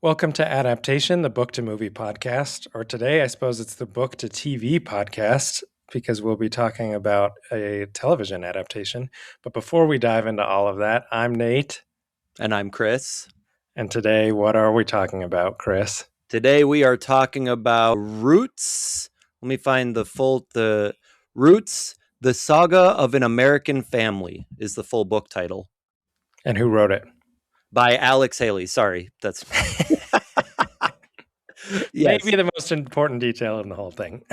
Welcome to Adaptation, the book to movie podcast. Or today, I suppose it's the book to TV podcast because we'll be talking about a television adaptation. But before we dive into all of that, I'm Nate. And I'm Chris. And today, what are we talking about, Chris? Today we are talking about Roots. Let me find the Roots, the Saga of an American Family is the full book title. And who wrote it? By Alex Haley. Sorry, that's yes. Maybe the most important detail in the whole thing.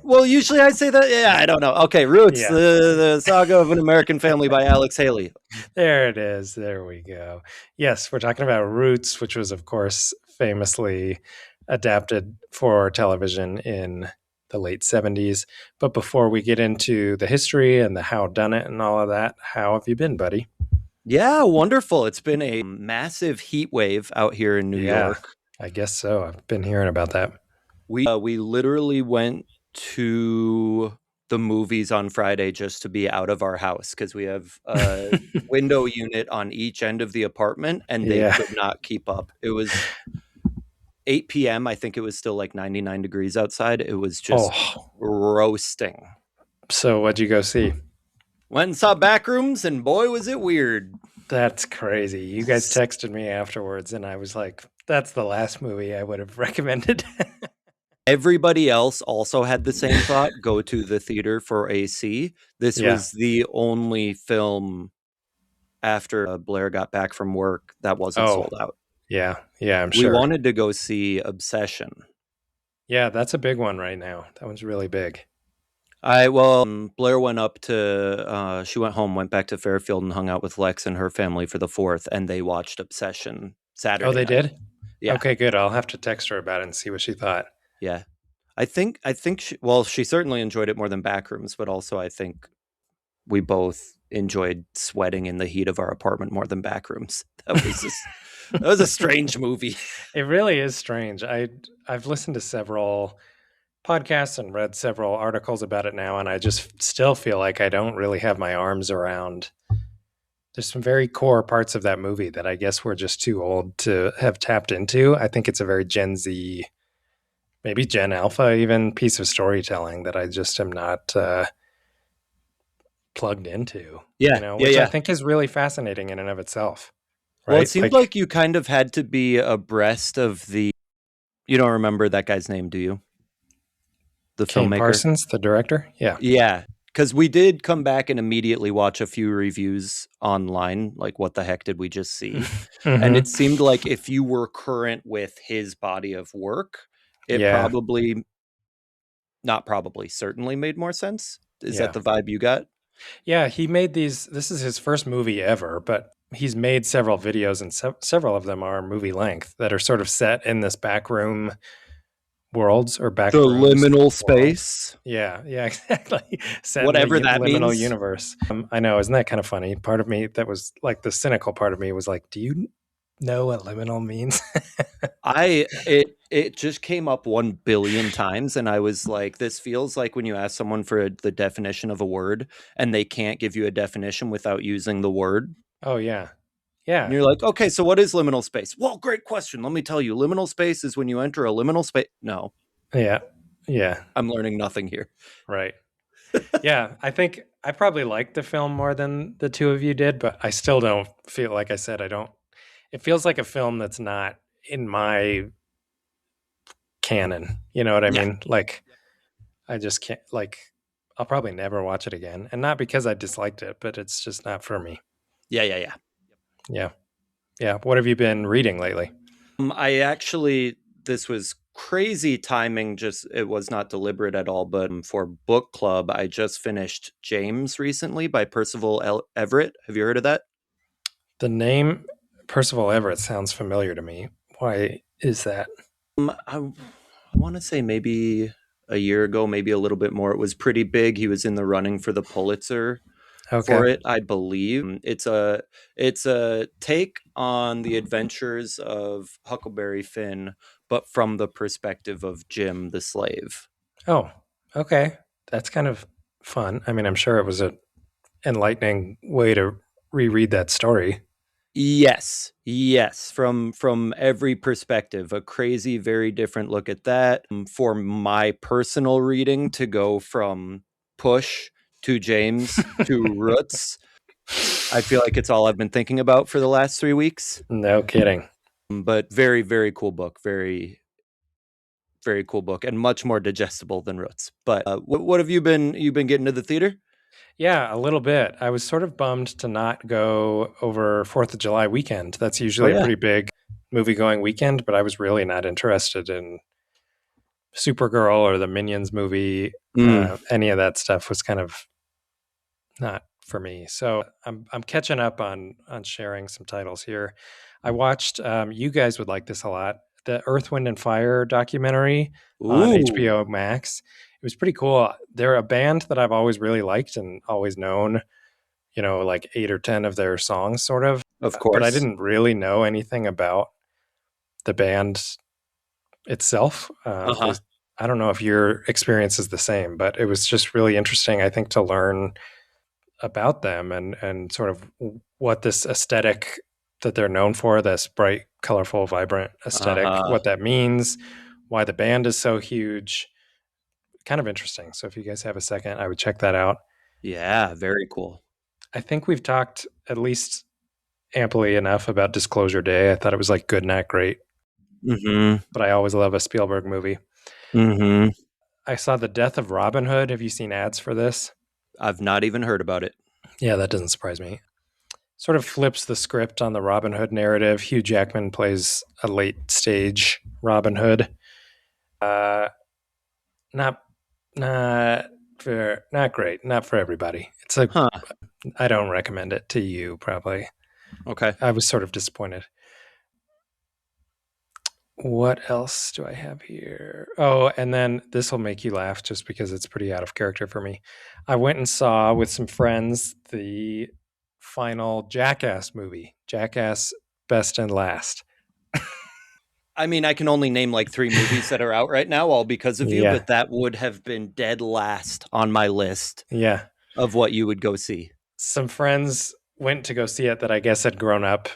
Well, usually I say that. Yeah, I don't know. Okay, Roots, the Saga of an American Family by Alex Haley. There it is. There we go. Yes, we're talking about Roots, which was, of course, famously adapted for television in the late 70s. But before we get into the history and the how done it and all of that, how have you been, buddy? Yeah, wonderful. It's been a massive heat wave out here in New York. I guess so. I've been hearing about that. We literally went to the movies on Friday just to be out of our house because we have a window unit on each end of the apartment and they could not keep up. It was 8 p.m. I think it was still like 99 degrees outside. It was just roasting. So what'd you go see? Went and saw Backrooms, and boy, was it weird. That's crazy. You guys texted me afterwards, and I was like, that's the last movie I would have recommended. Everybody else also had the same thought, go to the theater for AC. This was the only film after Blair got back from work that wasn't sold out. Yeah, I'm sure. We wanted to go see Obsession. Yeah, that's a big one right now. That one's really big. Blair went up to, she went home, went back to Fairfield and hung out with Lex and her family for the 4th, and they watched Obsession Saturday night. Did? Yeah. Okay, good. I'll have to text her about it and see what she thought. Yeah. I think she certainly enjoyed it more than Backrooms, but also I think we both enjoyed sweating in the heat of our apartment more than Backrooms. That was a strange movie. It really is strange. I've listened to several podcasts and read several articles about it now, and I just still feel like I don't really have my arms around. There's some very core parts of that movie that I guess we're just too old to have tapped into. I think it's a very Gen Z, maybe Gen Alpha even, piece of storytelling that I just am not plugged into. Yeah, which I think is really fascinating in and of itself. Right? Well, it seemed like you kind of had to be abreast of the. You don't remember that guy's name, do you? The filmmaker, Parsons, the director. Yeah. Because we did come back and immediately watch a few reviews online, like what the heck did we just see? Mm-hmm. And it seemed like if you were current with his body of work, it certainly made more sense. Is that the vibe you got? Yeah, he made these. This is his first movie ever, but he's made several videos, and several of them are movie length that are sort of set in this backroom worlds or back the liminal space. Yeah, exactly. Set whatever that liminal means. Universe. I know, isn't that kind of funny? Part of me that was like the cynical part of me was like, do you know what liminal means? It just came up 1 billion times, and I was like, this feels like when you ask someone for the definition of a word and they can't give you a definition without using the word. Oh yeah. Yeah. And you're like, okay, so what is liminal space? Well, great question. Let me tell you. Liminal space is when you enter a liminal space. No. Yeah. I'm learning nothing here. Right. Yeah. I think I probably liked the film more than the two of you did, but I still don't feel, like I said, it feels like a film that's not in my canon. You know what I mean? Like, I just can't, I'll probably never watch it again. And not because I disliked it, but it's just not for me. Yeah. What have you been reading lately? This was crazy timing. It was not deliberate at all. But for book club, I just finished James recently by Percival Everett. Have you heard of that? The name Percival Everett sounds familiar to me. Why is that? I want to say maybe a year ago, maybe a little bit more. It was pretty big. He was in the running for the Pulitzer. For it, I believe. It's a take on the adventures of Huckleberry Finn, but from the perspective of Jim the slave. Oh, okay. That's kind of fun. I mean, I'm sure it was an enlightening way to reread that story. Yes, from every perspective, a crazy, very different look at that. For my personal reading to go from Push to James to Roots, I feel like it's all I've been thinking about for the last 3 weeks. No kidding. But very, very cool book. Very, very cool book, and much more digestible than Roots. But what have you been? You've been getting to the theater? Yeah, a little bit. I was sort of bummed to not go over 4th of July weekend. That's Oh usually a yeah. pretty big movie going weekend, but I was really not interested in Supergirl or the Minions movie. Mm. Any of that stuff was kind of not for me. So I'm catching up on sharing some titles here. I watched. You guys would like this a lot. The Earth, Wind, and Fire documentary on Ooh, HBO Max. It was pretty cool. They're a band that I've always really liked and always known. Like 8 or 10 of their songs, sort of. of But I course. didn't really know anything about the band itself. Uh huh. I don't know if your experience is the same, but it was just really interesting, I think, to learn about them and sort of what this aesthetic that they're known for, this bright, colorful, vibrant Uh aesthetic, huh. what that means, why the band is so huge. Kind of interesting. So if you guys have a second, I would check that out. Yeah, very cool. I think we've talked at least amply enough about Disclosure Day. I thought it was like good, not great, Mm-hmm. but I always love a Spielberg movie. Mm-hmm. I saw The Death of Robin Hood. Have you seen ads for this? I've not even heard about it. Yeah, that doesn't surprise me. Sort of flips the script on the Robin Hood narrative. Hugh Jackman plays a late stage Robin Hood. Uh, not not great. Not for everybody. Huh. I don't recommend it to you. Probably. Okay. I was sort of disappointed. What else do I have here? Oh, and then this will make you laugh just because it's pretty out of character for me. I went and saw with some friends the final Jackass movie, Jackass Best and Last. I mean, I can only name like 3 movies that are out right now, all because of you, Yeah. but that would have been dead last on my list Yeah. of what you would go see. Some friends went to go see it that I guess had grown up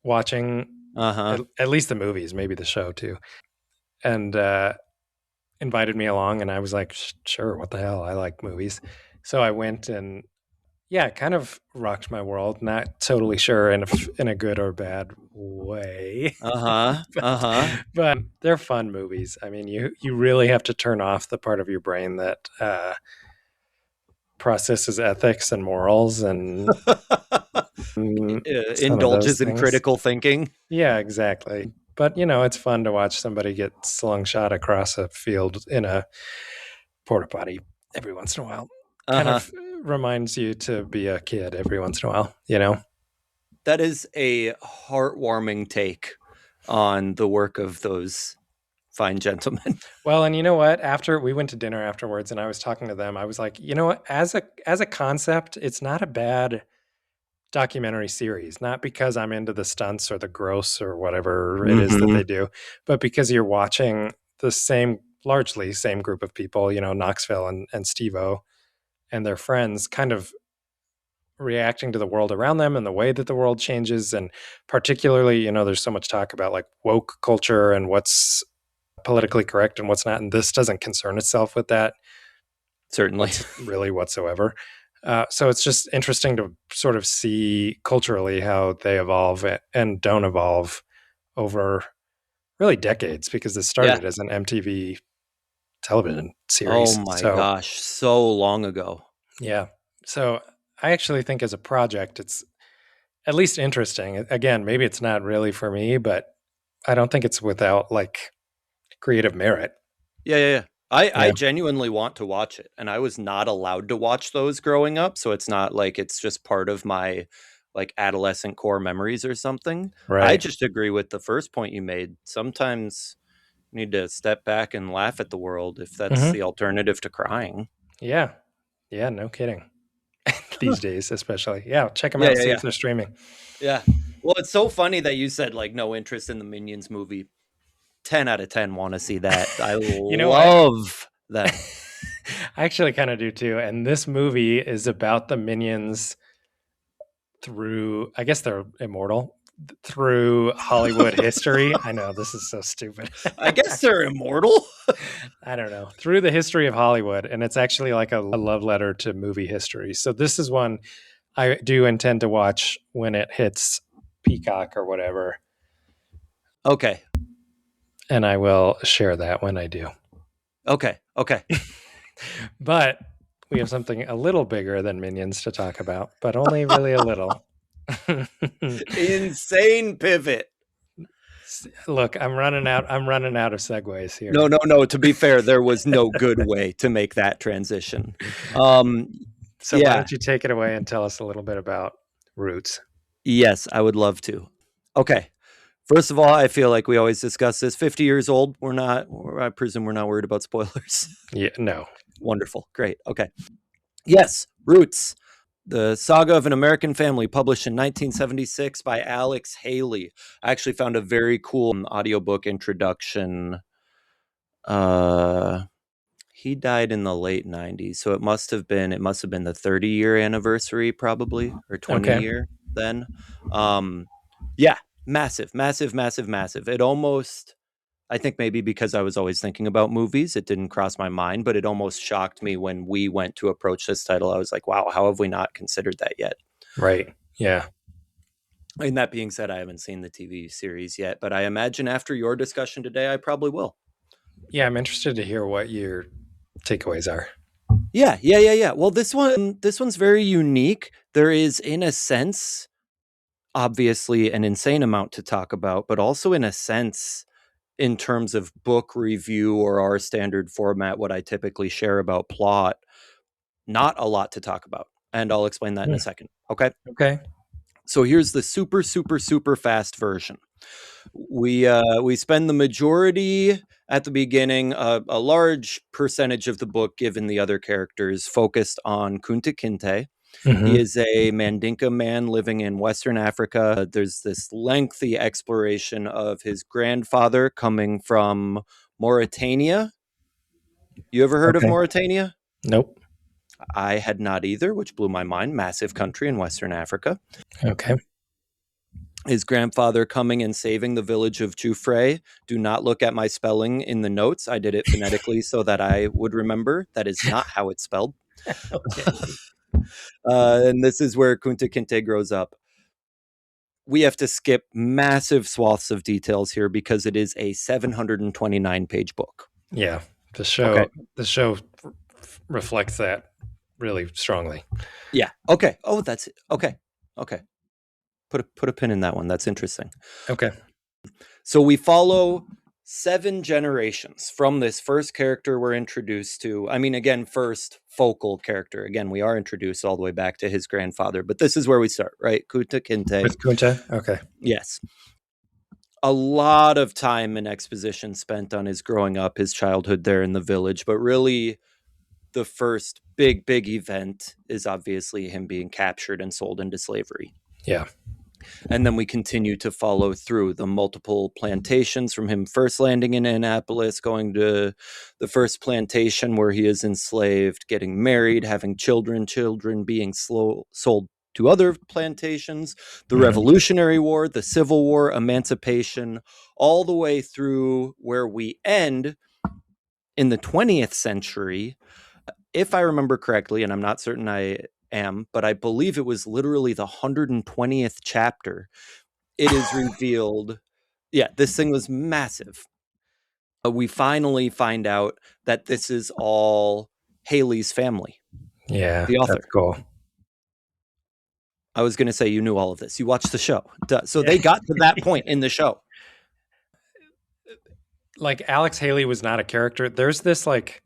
watching Uh huh. at least the movies, maybe the show too, and invited me along. And I was like, sure, what the hell? I like movies. So I went and yeah, it kind of rocked my world. Not totally sure in a good or bad way, Uh huh. Uh but huh. they're fun movies. I mean, you really have to turn off the part of your brain that processes ethics and morals and some of those Indulges in things. critical thinking. Yeah, exactly. But it's fun to watch somebody get slungshot across a field in a porta potty every once in a while. Uh Kind huh. of reminds you to be a kid every once in a while. That is a heartwarming take on the work of those fine gentlemen. Well, and you know what? After we went to dinner afterwards and I was talking to them, I was like, you know what, as a concept, it's not a bad documentary series, not because I'm into the stunts or the gross or whatever it is that Mm-hmm. they do, but because you're watching the largely same group of people, Knoxville and Steve-O and their friends kind of reacting to the world around them and the way that the world changes. And particularly, there's so much talk about like woke culture and what's politically correct and what's not. And this doesn't concern itself with that Certainly. whatsoever. So it's just interesting to sort of see culturally how they evolve and don't evolve over really decades because this Yeah. started as an MTV television Oh series. my So gosh. So long ago. yeah. So I actually think as a project, it's at least interesting. Again, maybe it's not really for me, but I don't think it's without like creative merit. Yeah, yeah, yeah. I Yeah. genuinely want to watch it, and I was not allowed to watch those growing up, so it's not like it's just part of my like adolescent core memories or something. I Right. just agree with the first point you made. Sometimes you need to step back and laugh at the world if that's Hmm. the alternative to crying. Yeah. Yeah. No kidding. These days, especially. Yeah. Check them Yeah, out. yeah, See yeah. if they're streaming. Yeah. Well, it's so funny that you said like no interest in the Minions movie. 10 out of 10 want to see that. I You know what? love them. I actually kind of do too. And this movie is about the Minions through, I guess they're immortal, through Hollywood history. I know this is so stupid. I guess they're immortal. I don't know. Through the history of Hollywood. And it's actually like a love letter to movie history. So this is one I do intend to watch when it hits Peacock or whatever. Okay. And I will share that when I do. Okay. But we have something a little bigger than Minions to talk about, but only really a little. Insane pivot. Look, I'm running out of segues here. No. To be fair, there was no good way to make that transition. So why don't you take it away and tell us a little bit about Roots? Yes, I would love to. Okay. First of all, I feel like we always discuss this. 50 years old. I presume we're not worried about spoilers. Yeah, no. Wonderful. Great. Okay. Yes, Roots. The Saga of an American Family, published in 1976 by Alex Haley. I actually found a very cool audiobook introduction. He died in the late 90s, so it must have been the 30-year anniversary, probably, or 20-year then. Yeah, massive. It almost, I think maybe because I was always thinking about movies, it didn't cross my mind, but it almost shocked me when we went to approach this title. I was like, wow, how have we not considered that yet? Right. Yeah. And that being said, I haven't seen the TV series yet, but I imagine after your discussion today, I probably will. Yeah, I'm interested to hear what your takeaways are. Yeah. Well, this one's very unique. There is, in a sense, obviously an insane amount to talk about, but also in a sense, in terms of book review or our standard format, what I typically share about plot, not a lot to talk about. And I'll explain that in a second. Okay. So here's the super, super, super fast version. We spend the majority at the beginning, a large percentage of the book, given the other characters, focused on Kunta Kinte. Mm-hmm. He is a Mandinka man living in Western Africa. There's this lengthy exploration of his grandfather coming from Mauritania. You ever heard of Mauritania? Nope. I had not either, which blew my mind. Massive country in Western Africa. Okay. His grandfather coming and saving the village of Jufre. Do not look at my spelling in the notes. I did it phonetically so that I would remember. That is not how it's spelled. And this is where Kunta Kinte grows up. We have to skip massive swaths of details here because it is a 729-page book. Yeah, the show reflects that really strongly. Yeah. Okay. Oh, that's it. Okay. Put a pin in that one. That's interesting. Okay. So we follow 7 generations from this first character we're introduced to. I mean, again, first focal character. Again, we are introduced all the way back to his grandfather, but this is where we start, right? Kunta Kinte. With Kunta? Okay. Yes. A lot of time and exposition spent on his growing up, his childhood there in the village, but really the first big event is obviously him being captured and sold into slavery. Yeah. And then we continue to follow through the multiple plantations, from him first landing in Annapolis, going to the first plantation where he is enslaved, getting married, having children being sold to other plantations, the Revolutionary War, the Civil War, emancipation, all the way through where we end in the 20th century. If I remember correctly, and I'm not certain I am, but I believe it was literally the 120th chapter. It is revealed. Yeah, this thing was massive. We finally find out that this is all Haley's family. Yeah, the author. That's cool. I was going to say you knew all of this. You watched the show. So they got to that point in the show. Like, Alex Haley was not a character. There's this like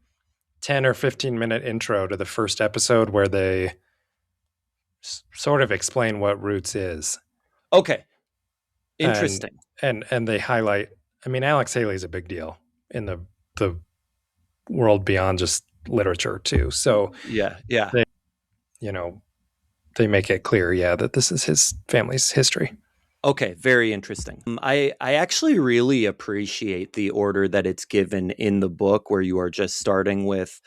10 or 15 minute intro to the first episode where they sort of explain what Roots is. Okay. Interesting. And they highlight, I mean, Alex Haley's a big deal in the world beyond just literature too. So yeah. They make it clear, that this is his family's history. Okay, very interesting. I actually really appreciate the order that it's given in the book, where you are just starting with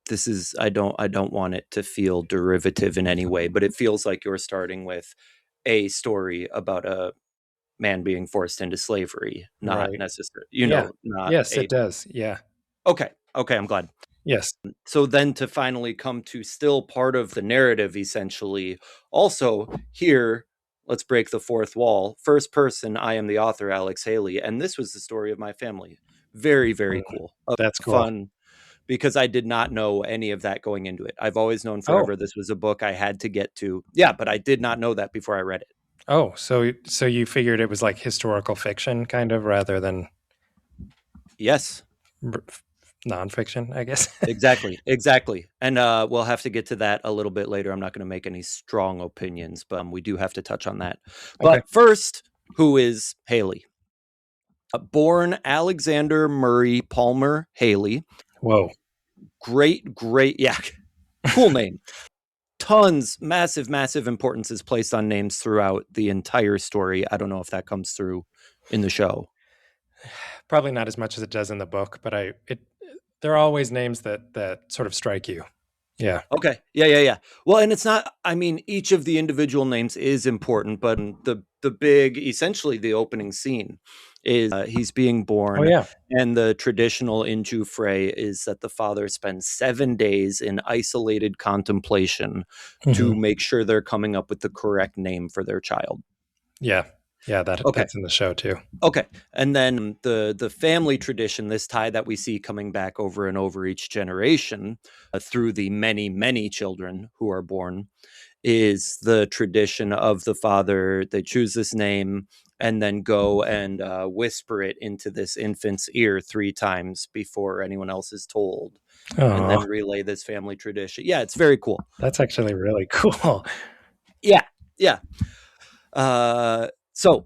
this is I don't want it to feel derivative in any way, but it feels like you're starting with a story about a man being forced into slavery, not Right. necessarily, Yeah. not Yes, a it does. Yeah. okay. Okay, I'm glad. Yes. So then to finally come to still part of the narrative, essentially, also here, let's break the fourth wall. First person, I am the author, Alex Haley, and this was the story of my family. Very, very Mm, cool. that's cool. Fun because I did not know any of that going into it. I've always known Oh. forever this was a book I had to get to. Yeah, but I did not know that before I read it. Oh, so you figured it was like historical fiction kind of rather than Yes, r- nonfiction, I guess. exactly. Exactly. And we'll have to get to that a little bit later. I'm not going to make any strong opinions, but we do have to touch on that. Okay. But first, who is Haley? Born Alexander Murray Palmer Haley. Whoa. Great. Yeah, cool name. Tons, massive importance is placed on names throughout the entire story. I don't know if that comes through in the show. Probably not as much as it does in the book, but there are always names that sort of strike you. Yeah. Okay. Yeah. Well, and it's not, I mean, each of the individual names is important, but the big, essentially the opening scene is he's being Oh born, yeah. and the traditional Inju fray is that the father spends 7 days in isolated contemplation Hmm. to make sure they're coming up with the correct name for their child. Yeah. Yeah, Okay. that's in the show too. Okay. And then the family tradition, this tie that we see coming back over and over each generation through the many children who are born, is the tradition of the father. They choose this name and then go and whisper it into this infant's ear 3 times before anyone else is told, and then Oh, relay this family tradition. Yeah, it's very cool. that's actually really cool. Yeah. Yeah. So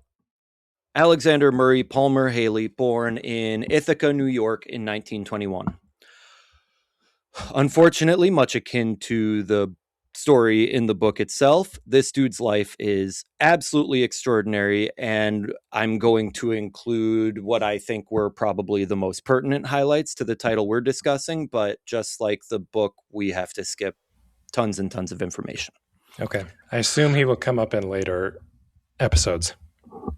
Alexander Murray Palmer Haley, born in Ithaca, New York in 1921. Unfortunately, much akin to the story in the book itself, this dude's life is absolutely extraordinary. And I'm going to include what I think were probably the most pertinent highlights to the title we're discussing. But just like the book, we have to skip tons and tons of information. Okay. I assume he will come up in later episodes.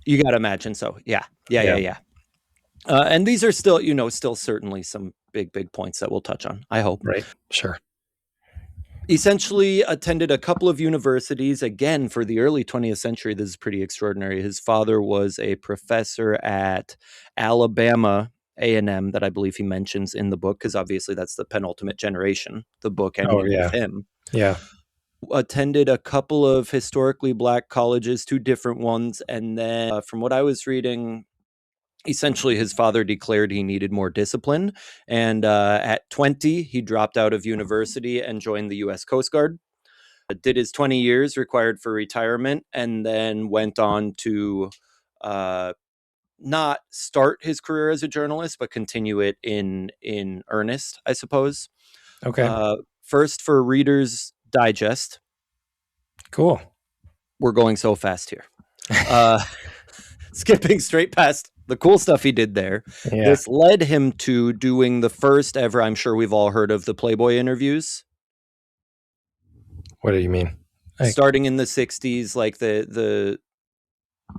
You got to imagine so. Yeah. Yeah. And these are still, still certainly some big points that we'll touch on, I hope. Right. Sure. Essentially attended a couple of universities. Again, for the early 20th century, this is pretty extraordinary. His father was a professor at Alabama A&M that I believe he mentions in the book, because obviously that's the penultimate generation, the book Oh ending with yeah. him. Yeah. Attended a couple of historically black colleges, 2 different ones. And then from what I was reading, essentially his father declared he needed more discipline, and at 20 he dropped out of university and joined the US Coast Guard. Did his 20 years required for retirement, and then went on to not start his career as a journalist but continue it in earnest, I suppose. Okay. First for Reader's Digest. Cool. We're going so fast here. Skipping straight past the cool stuff he did there. Yeah. This led him to doing the first ever, I'm sure we've all heard of, the Playboy interviews. What do you mean? Starting in the 60s, like the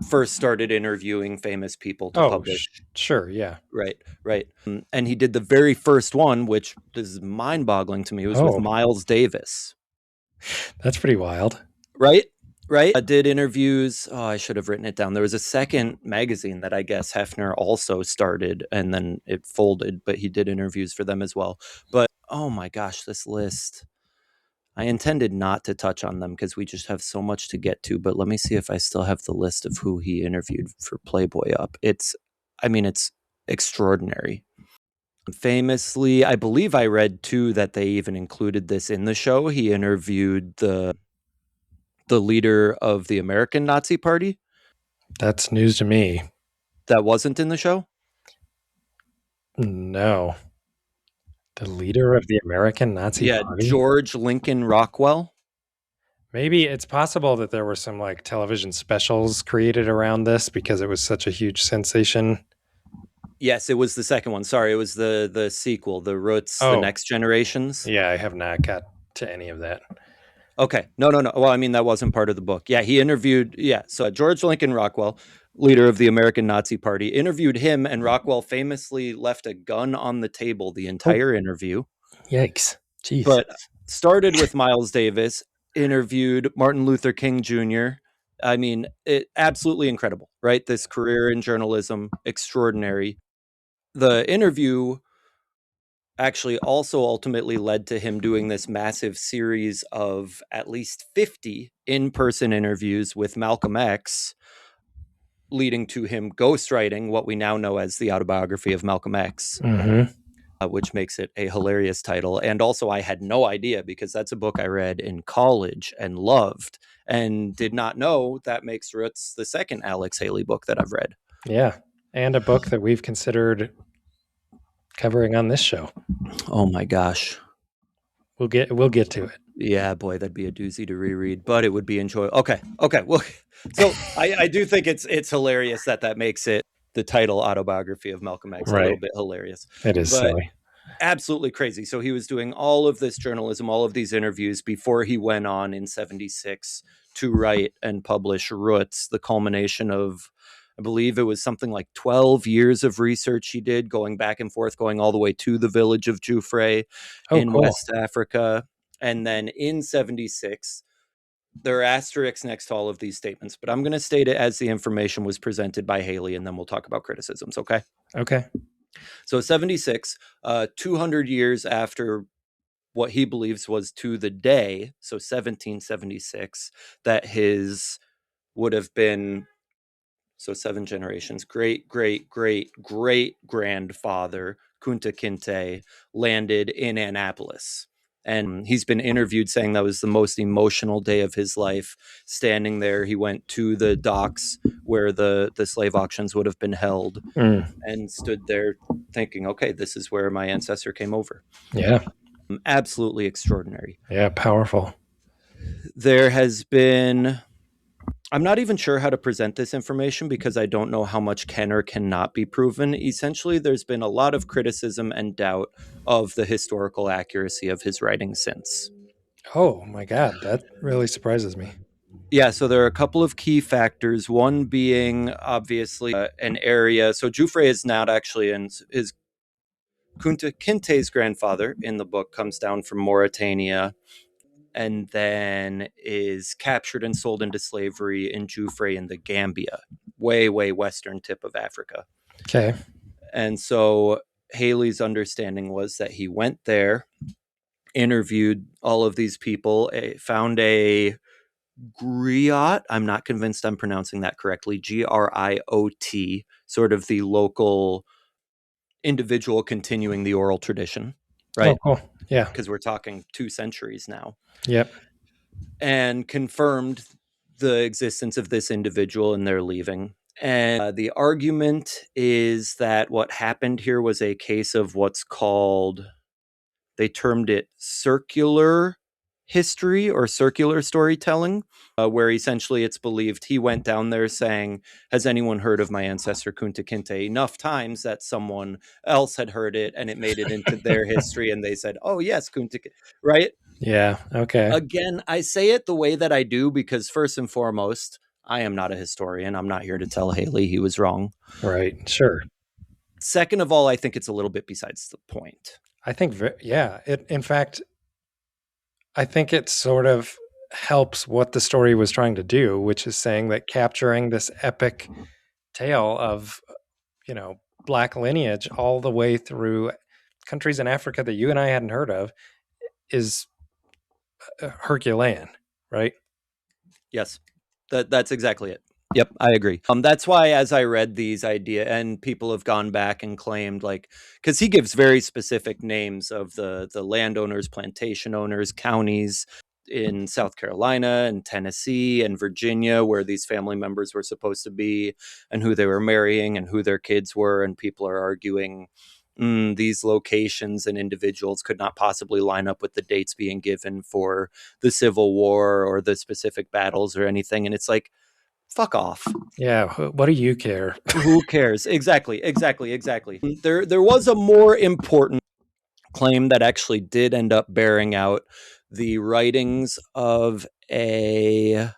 first started interviewing famous people to publish. Sure. Yeah. Right. And he did the very first one, which is mind-boggling to me. It was with Miles Davis. That's pretty wild. Right. Did interviews. Oh, I should have written it down. There was a second magazine that I guess Hefner also started, and then it folded, but he did interviews for them as well. But oh my gosh, this list. I intended not to touch on them because we just have so much to get to, but let me see if I still have the list of who he interviewed for Playboy up. It's extraordinary. Famously, I believe I read too that they even included this in the show. He interviewed the leader of the American Nazi Party. That's news to me. That wasn't in the show? No. The leader of the American Nazi Party? George Lincoln Rockwell. Maybe it's possible that there were some like television specials created around this because it was such a huge sensation. Yes, it was the second one. Sorry, it was the sequel, The Roots, The Oh, Next Generations. yeah, I have not got to any of that. Okay. No, no, no. Well, I mean, that wasn't part of the book. Yeah, he interviewed, yeah. So George Lincoln Rockwell, leader of the American Nazi Party, interviewed him, and Rockwell famously left a gun on the table the Oh, entire interview. yikes. Jeez. But started with Miles Davis, interviewed Martin Luther King Jr. I mean, it absolutely incredible, right? This career in journalism, extraordinary. The interview actually also ultimately led to him doing this massive series of at least 50 in-person interviews with Malcolm X, leading to him ghostwriting what we now know as the autobiography of Malcolm X, Mm-hmm. which makes it a hilarious title. And also, I had no idea because that's a book I read in college and loved, and did not know that makes Roots the second Alex Haley book that I've read. Yeah. And a book that we've considered covering on this show. Oh my gosh. We'll get to it. Yeah, boy, that'd be a doozy to reread, but it would be enjoyable. Okay, okay. Well, so I do think it's hilarious that makes it the title autobiography of Malcolm X a little Right. bit hilarious, It is but silly. absolutely crazy. So he was doing all of this journalism, all of these interviews before he went on in '76 to write and publish Roots, the culmination of, I believe it was something like 12 years of research he did, going back and forth, going all the way to the village of Jufre Oh, in cool. West Africa. And then in '76, there are asterisks next to all of these statements, but I'm going to state it as the information was presented by Haley, and then we'll talk about criticisms. Okay. Okay. So '76, 200 years after what he believes was to the day, so 1776, that his would have been, so 7 generations, great, great, great, great grandfather, Kunta Kinte, landed in Annapolis. And he's been interviewed saying that was the most emotional day of his life. Standing there, he went to the docks where the slave auctions would have been held, Mm. and stood there thinking, okay, this is where my ancestor came over. Yeah. Absolutely extraordinary. Yeah. Powerful. There has been, I'm not even sure how to present this information because I don't know how much can or cannot be proven. Essentially, there's been a lot of criticism and doubt of the historical accuracy of his writing since. Oh my God. That really surprises me. Yeah, so there are a couple of key factors. One being obviously an area. So Jufre is not actually in, is Kunta Kinte's grandfather in the book comes down from Mauritania and then is captured and sold into slavery in Jufre in the Gambia, way, way western tip of Africa. Okay. And so Haley's understanding was that he went there, interviewed all of these people, found a griot. I'm not convinced I'm pronouncing that correctly. Griot, sort of the local individual continuing the oral tradition, Oh, right? cool. Yeah. Because we're talking 2 centuries now. Yep. And confirmed the existence of this individual and their leaving. And the argument is that what happened here was a case of what's called, they termed it circular history or circular storytelling, where essentially it's believed he went down there saying, has anyone heard of my ancestor Kunta Kinte? Enough times that someone else had heard it and it made it into their history and they said, oh yes, Kunta Kinte, right? Yeah. Okay. Again, I say it the way that I do because first and foremost, I am not a historian. I'm not here to tell Haley he was wrong. Right. Sure. Second of all, I think it's a little bit besides the point. I think, yeah. In fact, I think it sort of helps what the story was trying to do, which is saying that capturing this epic tale of, you know, black lineage all the way through countries in Africa that you and I hadn't heard of is Herculean, right? Yes, that's exactly it. Yep, I agree. That's why as I read these idea and people have gone back and claimed like, because he gives very specific names of the landowners, plantation owners, counties in South Carolina and Tennessee and Virginia where these family members were supposed to be and who they were marrying and who their kids were, and people are arguing these locations and individuals could not possibly line up with the dates being given for the Civil War or the specific battles or anything. And it's like, fuck off. Yeah, what do you care? Who cares? Exactly. There was a more important claim that actually did end up bearing out: the writings of a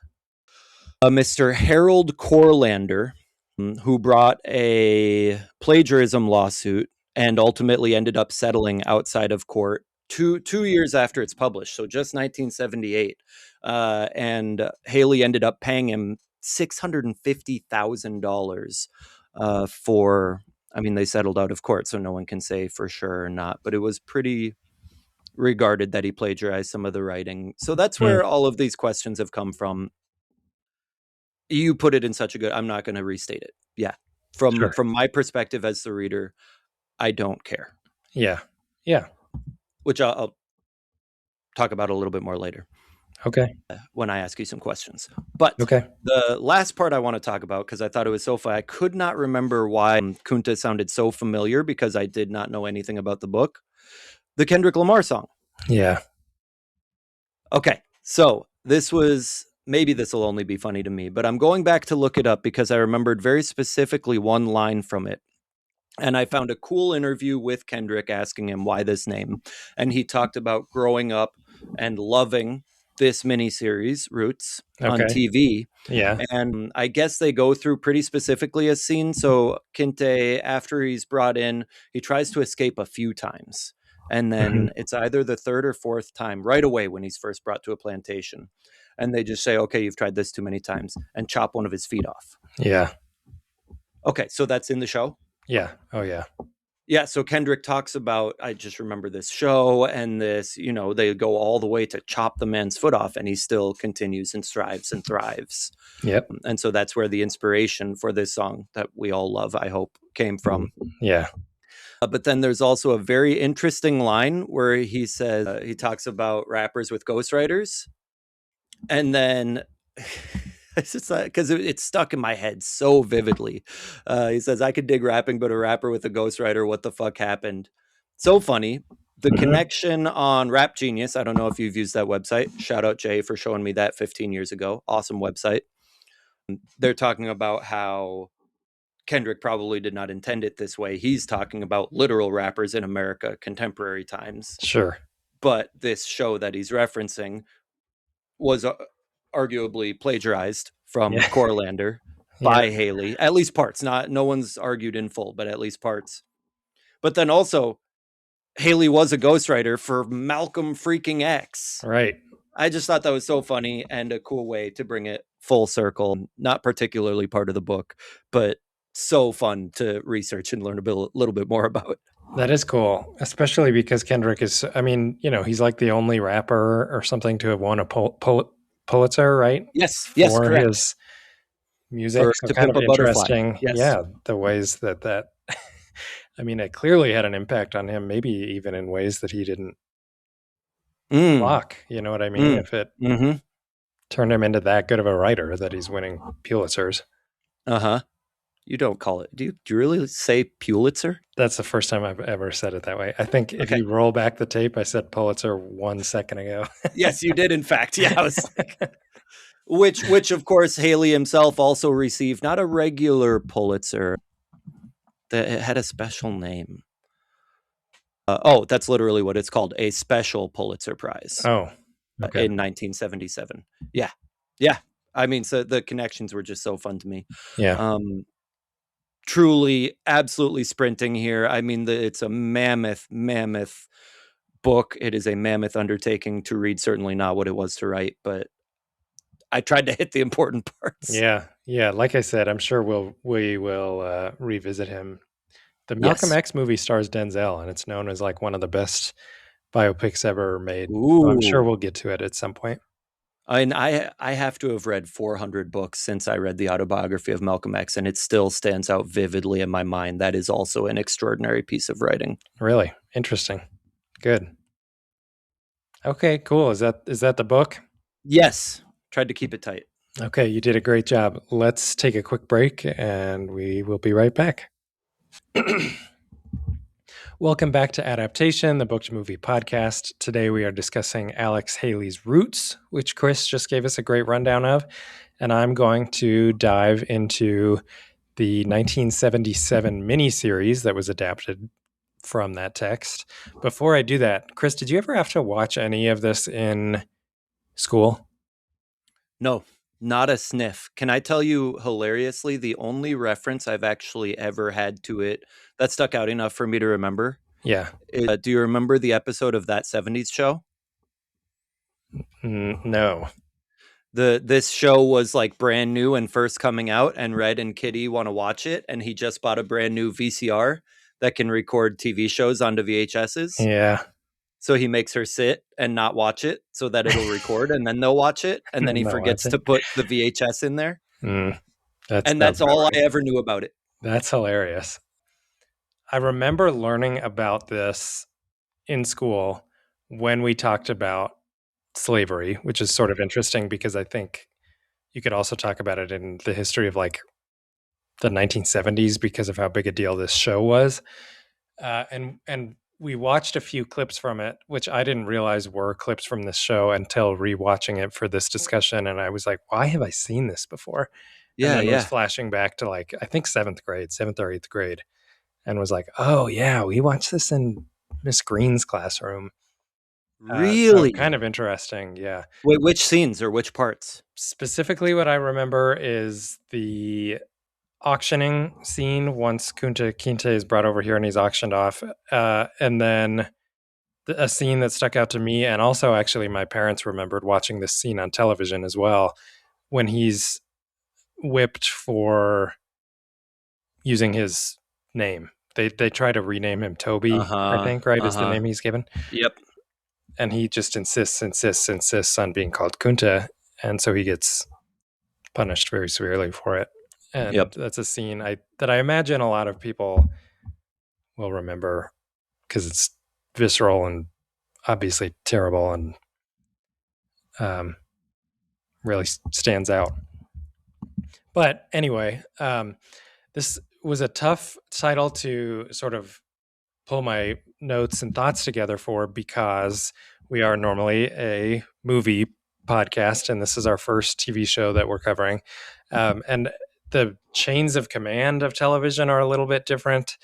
Mr. Harold Corlander, who brought a plagiarism lawsuit and ultimately ended up settling outside of court two years after it's published, so just 1978. And Haley ended up paying him $650,000 for. I mean, they settled out of court, so no one can say for sure or not, but it was pretty regarded that he plagiarized some of the writing. So that's where all of these questions have come from. You put it in such a good. I'm not going to restate it. Yeah, Sure. from my perspective as the reader, I don't care. Yeah. Yeah. Which I'll talk about a little bit more later. Okay. When I ask you some questions. But okay. The last part I want to talk about, because I thought it was so fun, I could not remember why Kunta sounded so familiar because I did not know anything about the book. The Kendrick Lamar song. Yeah. Okay, so maybe this will only be funny to me, but I'm going back to look it up because I remembered very specifically one line from it. And I found a cool interview with Kendrick asking him why this name. And he talked about growing up and loving this miniseries, Roots, on Okay. TV. Yeah. And I guess they go through pretty specifically a scene. So Kinte, after he's brought in, he tries to escape a few times. And then it's either the third or fourth time right away when he's first brought to a plantation. And they just say, okay, you've tried this too many times, and chop one of his feet off. Yeah. Okay, so that's in the show? Yeah. Oh, yeah. Yeah, so Kendrick talks about, I just remember this show and this, they go all the way to chop the man's foot off, and he still continues and strives and thrives. Yep. And so that's where the inspiration for this song that we all love, I hope, came from. Yeah. But then there's also a very interesting line where he says, he talks about rappers with ghostwriters. And then it's just because it's stuck in my head so vividly. He says, I could dig rapping, but a rapper with a ghostwriter, what the fuck happened? So funny. The connection on Rap Genius, I don't know if you've used that website. Shout out Jay for showing me that 15 years ago. Awesome website. They're talking about how Kendrick probably did not intend it this way. He's talking about literal rappers in America, contemporary times. Sure. But this show that he's referencing was arguably plagiarized from Corlander by Haley, at least parts. No one's argued in full, but at least parts. But then also, Haley was a ghostwriter for Malcolm freaking X. Right. I just thought that was so funny and a cool way to bring it full circle. Not particularly part of the book, but so fun to research and learn a little bit more about. That is cool, especially because Kendrick is, I mean, he's like the only rapper or something to have won a Pulitzer, right? Yes, for correct. His music. For so To kind Pimp of a Butterfly. interesting. Yes. Yeah, the ways that I mean, it clearly had an impact on him, maybe even in ways that he didn't block. You know what I mean? If it turned him into that good of a writer that he's winning Pulitzers. Uh-huh. You don't call it. Do you really say Pulitzer? That's the first time I've ever said it that way. I think if you roll back the tape, I said Pulitzer 1 second ago. Yes, you did. In fact, yeah. I was which of course Haley himself also received, not a regular Pulitzer. It had a special name. That's literally what it's called, a special Pulitzer Prize. Oh, okay. In 1977. Yeah. I mean, so the connections were just so fun to me. Yeah. Truly, absolutely sprinting here. I mean, it's a mammoth book. It is a mammoth undertaking to read. Certainly not what it was to write, but I tried to hit the important parts. Yeah. Like I said, I'm sure we will revisit him. The Malcolm X movie stars Denzel, and it's known as like one of the best biopics ever made. So I'm sure we'll get to it at some point. And I have to have read 400 books since I read the autobiography of Malcolm X, and it still stands out vividly in my mind. That is also an extraordinary piece of writing. Really interesting. Good. Okay, cool. Is that the book? Yes. Tried to keep it tight. Okay, you did a great job. Let's take a quick break, and we will be right back. Welcome back to Adaptation, the Book to Movie podcast. Today we are discussing Alex Haley's Roots, which Chris just gave us a great rundown of. and I'm going to dive into the 1977 miniseries that was adapted from that text. Before I do that, Chris, did you ever have to watch any of this in school? No, not a sniff. Can I tell you hilariously, the only reference I've actually ever had to it that stuck out enough for me to remember Yeah. is, do you remember the episode of That 70s Show? No. This show was like brand new and first coming out, and Red and Kitty want to watch it, and he just bought a brand new VCR that can record TV shows onto VHSs. Yeah. So he makes her sit and not watch it so that it'll record, and then they'll watch it, and then he No, watch forgets it. to put the VHS in there. That And sounds that's about all I right. ever knew about it. That's hilarious. I remember learning about this in school when we talked about slavery, which is sort of interesting because I think you could also talk about it in the history of like the 1970s because of how big a deal this show was. And we watched a few clips from it, which I didn't realize were clips from this show until rewatching it for this discussion. And I was like, why have I seen this before? And Yeah, then was yeah. flashing back to like, I think seventh or eighth grade, and was like, oh, yeah, we watched this in Miss Green's classroom. So Really? kind of interesting. Yeah. Wait, which scenes or which parts? Specifically, what I remember is the auctioning scene once Kunta Kinte is brought over here and he's auctioned off. And then a scene that stuck out to me, and also actually my parents remembered watching this scene on television as well, when he's whipped for using his name. They try to rename him Toby, I Uh-huh. think, right, is the Uh-huh. name he's given. Yep. And he just insists on being called Kunta. And so he gets punished very severely for it. And Yep. that's a scene that I imagine a lot of people will remember because it's visceral and obviously terrible and um, really stands out. But anyway, this was a tough title to sort of pull my notes and thoughts together for because we are normally a movie podcast and this is our first TV show that we're covering. And the chains of command of television are a little bit different.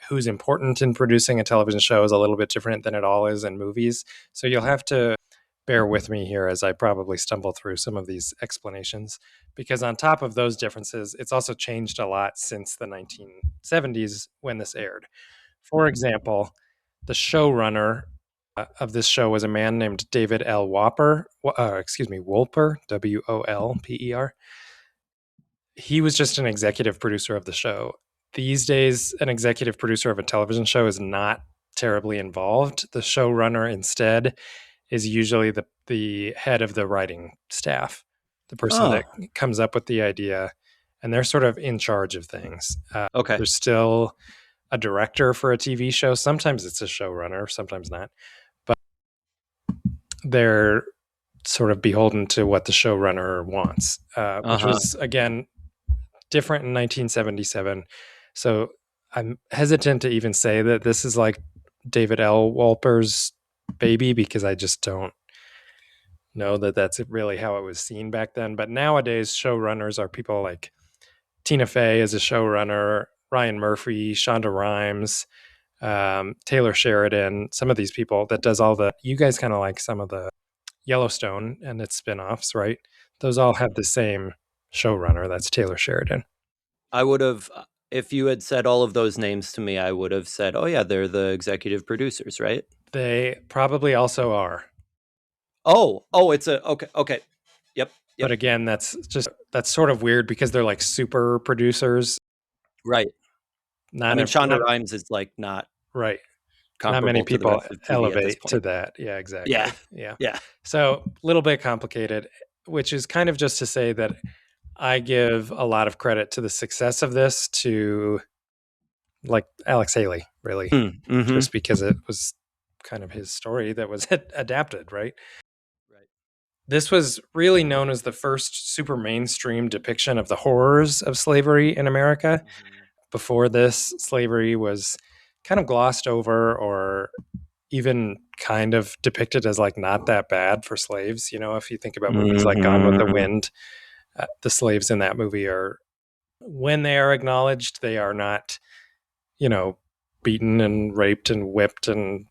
Who's important in producing a television show is a little bit different than it all is in movies. So you'll have to bear with me here as I probably stumble through some of these explanations, because on top of those differences, it's also changed a lot since the 1970s when this aired. For example, the showrunner of this show was a man named David L. Wolper, Wolper. He was just an executive producer of the show. These days, an executive producer of a television show is not terribly involved. The showrunner instead is usually the head of the writing staff, the person Oh, that comes up with the idea, and they're sort of in charge of things. okay. There's still a director for a TV show. Sometimes it's a showrunner, sometimes not. But they're sort of beholden to what the showrunner wants, which Uh-huh. was, again, different in 1977. So I'm hesitant to even say that this is like David L. Wolper's baby because I just don't know that that's really how it was seen back then. But nowadays, showrunners are people like Tina Fey is a showrunner, Ryan Murphy, Shonda Rhimes, Taylor Sheridan, some of these people that does all the, you guys kind of like some of the Yellowstone and its spinoffs, right? Those all have the same showrunner. That's Taylor Sheridan. I would have, if you had said all of those names to me, I would have said, oh, yeah, they're the executive producers, right? They probably also are. Oh, it's okay, okay. Yep, But yep, again, that's sort of weird because they're like super producers. right. I Not mean, ev- Shonda not Rhimes is like not right. Not many comparable to the people rest of TV at this elevate to point. that. Yeah, Yeah, exactly. Yeah. yeah. So a little bit complicated, which is kind of just to say that I give a lot of credit to the success of this to like Alex Haley, really, Mm-hmm. just because it was kind of his story that was adapted, right? Right. This was really known as the first super mainstream depiction of the horrors of slavery in America. Mm-hmm. Before this, slavery was kind of glossed over or even kind of depicted as like not that bad for slaves. You know, if you think about movies like Gone with the Mm-hmm. Wind, The slaves in that movie are, when they are acknowledged, they are not, you know, beaten and raped and whipped and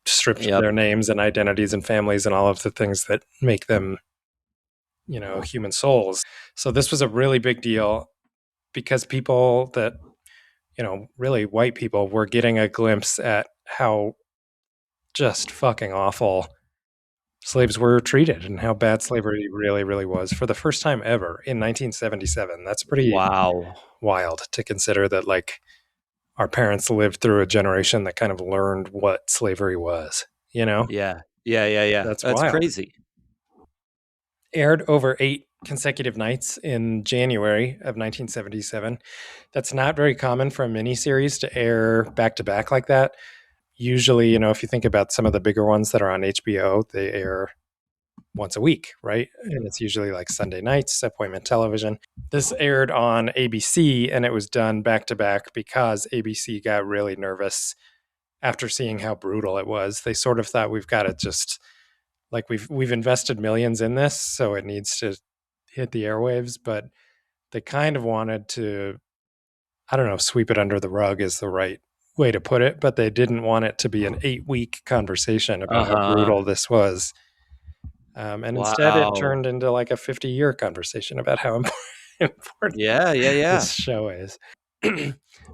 stripped of Yep. their names and identities and families and all of the things that make them, you know, human souls. So this was a really big deal because people that, you know, really white people were getting a glimpse at how just fucking awful slaves were treated and how bad slavery really, really was for the first time ever in 1977. That's pretty Wow. wild to consider that, like, our parents lived through a generation that kind of learned what slavery was, you know? Yeah. Yeah. Yeah. Yeah. That's That's wild. crazy. Aired over 8 consecutive nights in January of 1977. That's not very common for a miniseries to air back to back like that. Usually, you know, if you think about some of the bigger ones that are on HBO, they air once a week, right? And it's usually like Sunday nights, appointment television. This aired on ABC and it was done back to back because ABC got really nervous after seeing how brutal it was. They sort of thought, we've got to just, like, we've invested millions in this, so it needs to hit the airwaves, but they kind of wanted to, I don't know, sweep it under the rug is the right way to put it, but they didn't want it to be an 8-week conversation about how Uh-huh. brutal this was. And instead, it Wow. turned into like a 50-year conversation about how important Yeah. Yeah. Yeah. this show is.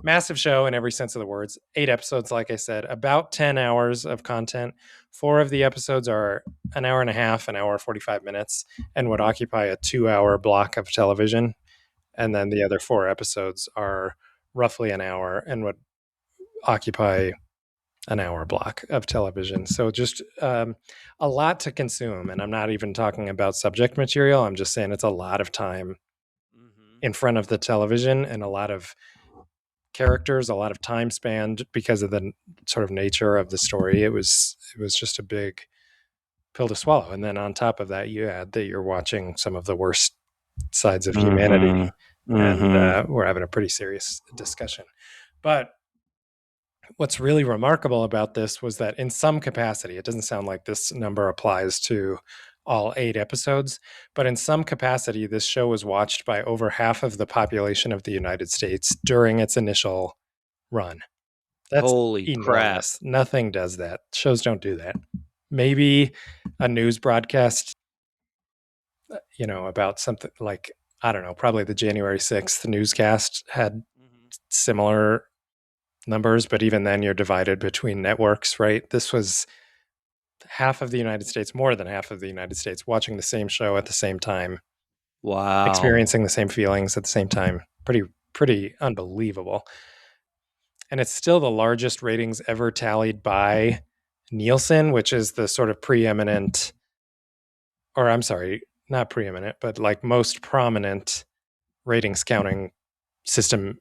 Massive show in every sense of the words. 8 episodes, like I said, about 10 hours of content. 4 of the episodes are an hour and a half, an hour 45 minutes, and would occupy a 2-hour block of television. And then the other 4 episodes are roughly an hour and would occupy an hour block of television. So just a lot to consume. And I'm not even talking about subject material. I'm just saying it's a lot of time Mm-hmm. in front of the television and a lot of characters, a lot of time spanned because of the sort of nature of the story. It was just a big pill to swallow. And then on top of that, you add that you're watching some of the worst sides of humanity, Mm-hmm. and Mm-hmm. we're having a pretty serious discussion. But what's really remarkable about this was that in some capacity, it doesn't sound like this number applies to all 8 episodes, but in some capacity, this show was watched by over half of the population of the United States during its initial run. That's Holy crap. enormous. Nothing does that. Shows don't do that. Maybe a news broadcast, you know, about something like, I don't know, probably the January 6th newscast had Mm-hmm. similar numbers, but even then you're divided between networks, right? This was half of the United States, more than half of the United States, watching the same show at the same time, Wow. experiencing the same feelings at the same time. Pretty unbelievable. And it's still the largest ratings ever tallied by Nielsen, which is the sort of preeminent, or I'm sorry, not preeminent, but like most prominent ratings counting system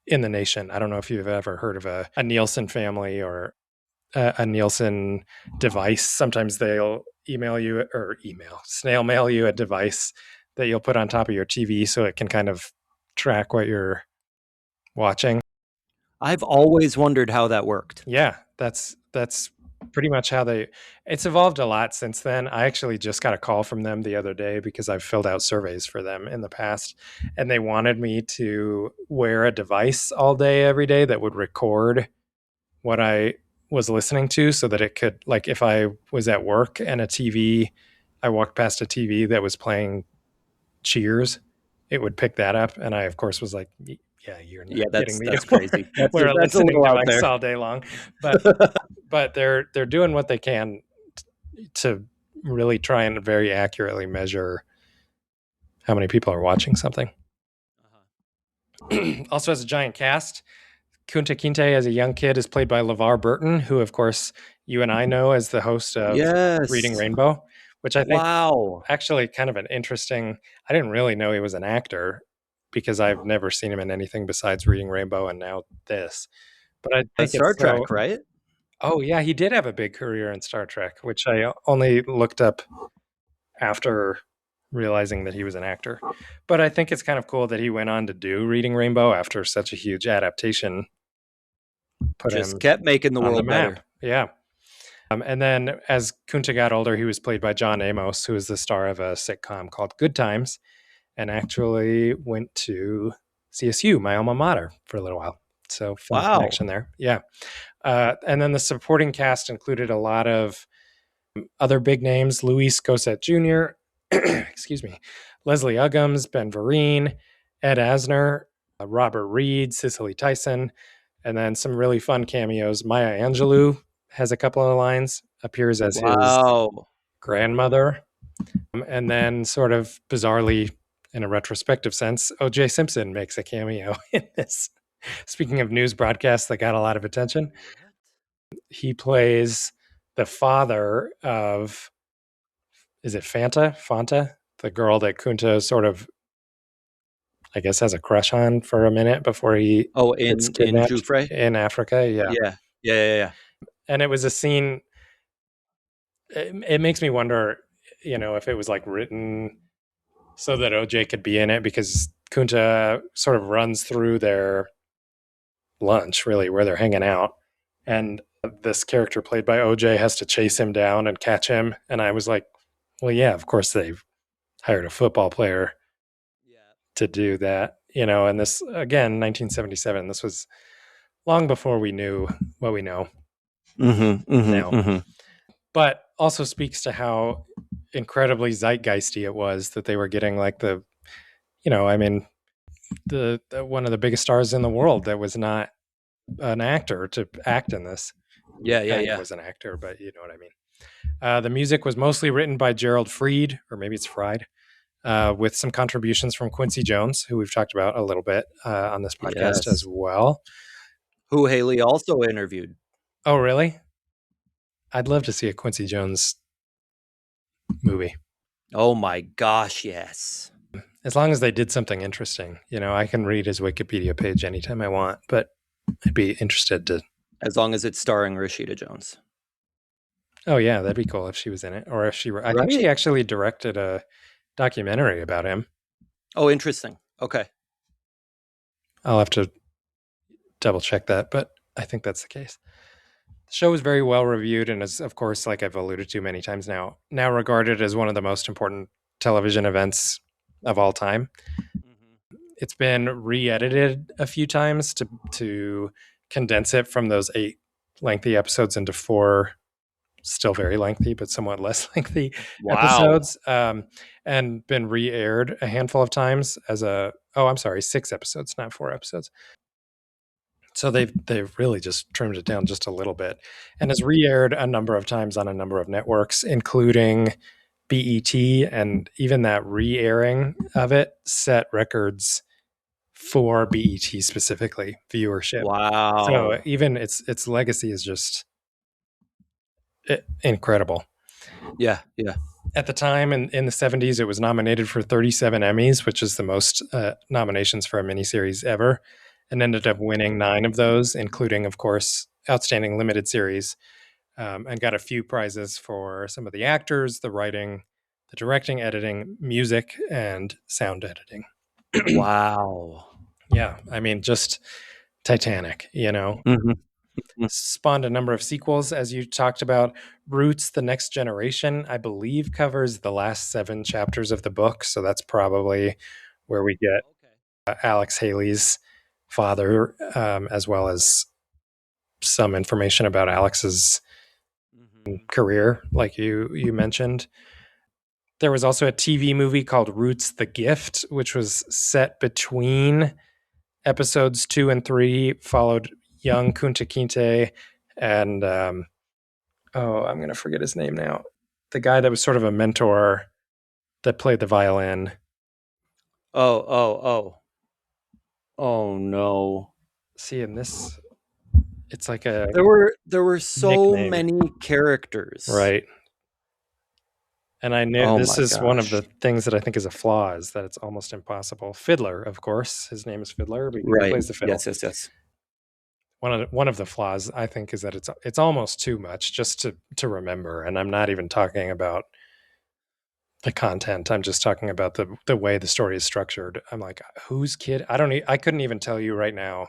in the nation. I don't know if you've ever heard of a Nielsen family or a Nielsen device. Sometimes they'll snail mail you a device that you'll put on top of your TV so it can kind of track what you're watching. I've always wondered how that worked. Yeah, that's pretty much how they, it's evolved a lot since then. I actually just got a call from them the other day because I've filled out surveys for them in the past, and they wanted me to wear a device all day every day that would record what I was listening to so that it could, like, if I was at work and I walked past a TV that was playing Cheers, it would pick that up. And I, of course, was like, yeah, you're not Yeah, getting that's me to that's crazy. wear a That's a listening little out device there. all day long. But they're doing what they can to really try and very accurately measure how many people are watching something. Also has a giant cast. Kunta Kinte as a young kid is played by LeVar Burton, who, of course, you and I know as the host of Reading Yes. Rainbow, which I think Wow. actually kind of an interesting. I didn't really know he was an actor because I've never seen him in anything besides Reading Rainbow and now this. But I think Star it's so. Trek, right? Oh yeah, he did have a big career in Star Trek, which I only looked up after realizing that he was an actor. But I think it's kind of cool that he went on to do Reading Rainbow after such a huge adaptation put Just him kept making the on the world map. better. Yeah. And then as Kunta got older, he was played by John Amos, who is the star of a sitcom called Good Times. and actually went to CSU, my alma mater, for a little while. So fun Wow. connection there. Yeah. And then the supporting cast included a lot of other big names: Luis Gossett Jr., excuse me, Leslie Uggams, Ben Vereen, Ed Asner, Robert Reed, Cicely Tyson, and then some really fun cameos. Maya Angelou has a couple of lines, appears as his Wow. grandmother. And then, sort of bizarrely, in a retrospective sense, O.J. Simpson makes a cameo in this. Speaking of news broadcasts that got a lot of attention, What? he plays the father of, is it Fanta, the girl that Kunta sort of, I guess, has a crush on for a minute before he Oh, gets in kidnapped Jufre? in Africa. Yeah. Yeah. Yeah, yeah, yeah. And it was a scene. It makes me wonder, if it was like written so that OJ could be in it, because Kunta sort of runs through their lunch, really, where they're hanging out. And this character played by OJ has to chase him down and catch him. And I was like, well, yeah, of course they've hired a football player Yeah. to do that, and this, again, 1977, this was long before we knew what we know Mhm, mhm, now, mhm. but also speaks to how incredibly zeitgeisty it was that they were getting like I mean, the one of the biggest stars in the world that was not an actor to act in this. Yeah, yeah, Kind of yeah. was an actor, but you know what I mean. The music was mostly written by Gerald Fried, or maybe it's Fried, with some contributions from Quincy Jones, who we've talked about a little bit on this podcast as Yes. well. Who Haley also interviewed. Oh, really? I'd love to see a Quincy Jones movie. Oh my gosh, yes. As long as they did something interesting. I can read his Wikipedia page anytime I want, but I'd be interested to. As long as it's starring Rashida Jones. Oh, yeah, that'd be cool if she was in it. Or if she were. I think she Right? actually directed a documentary about him. Oh, interesting. Okay. I'll have to double check that, but I think that's the case. The show was very well reviewed and is, of course, like I've alluded to many times now regarded as one of the most important television events of all time. Mhm. It's been re-edited a few times to condense it from those 8 lengthy episodes into 4 still very lengthy but somewhat less lengthy Wow. episodes, and been re-aired a handful of times as I'm sorry, 6 episodes, not 4 episodes. So they've really just trimmed it down just a little bit, and has re-aired a number of times on a number of networks, including BET, and even that re-airing of it set records for BET specifically, viewership. So Wow. even its legacy is just incredible. Yeah, yeah. At the time, in the 70s, it was nominated for 37 Emmys, which is the most nominations for a miniseries ever, and ended up winning 9 of those, including, of course, Outstanding Limited Series, and got a few prizes for some of the actors, the writing, the directing, editing, music, and sound editing. Wow. Yeah, I mean, just Titanic. Mhm, mhm. Spawned a number of sequels, as you talked about. Roots, The Next Generation, I believe, covers the last 7 chapters of the book. So that's probably where we get Okay. Alex Haley's father, as well as some information about Alex's Mhm. career, like you mentioned. There was also a TV movie called Roots the Gift, which was set between episodes 2 and 3, followed young Kunta Kinte and I'm going to forget his name now. The guy that was sort of a mentor that played the violin. Oh, oh, oh. Oh no. See, in this, it's like a There were so nickname, many characters. right? And I knew Oh this my is one of gosh. the things that I think is a flaw, is that it's almost impossible. Fiddler, of course, his name is Fiddler because he Right. plays the fiddle. Yes, yes, yes. One of the flaws, I think, is that it's almost too much just to remember. And I'm not even talking about the content. I'm just talking about the way the story is structured. I'm like, whose kid? I couldn't even tell you right now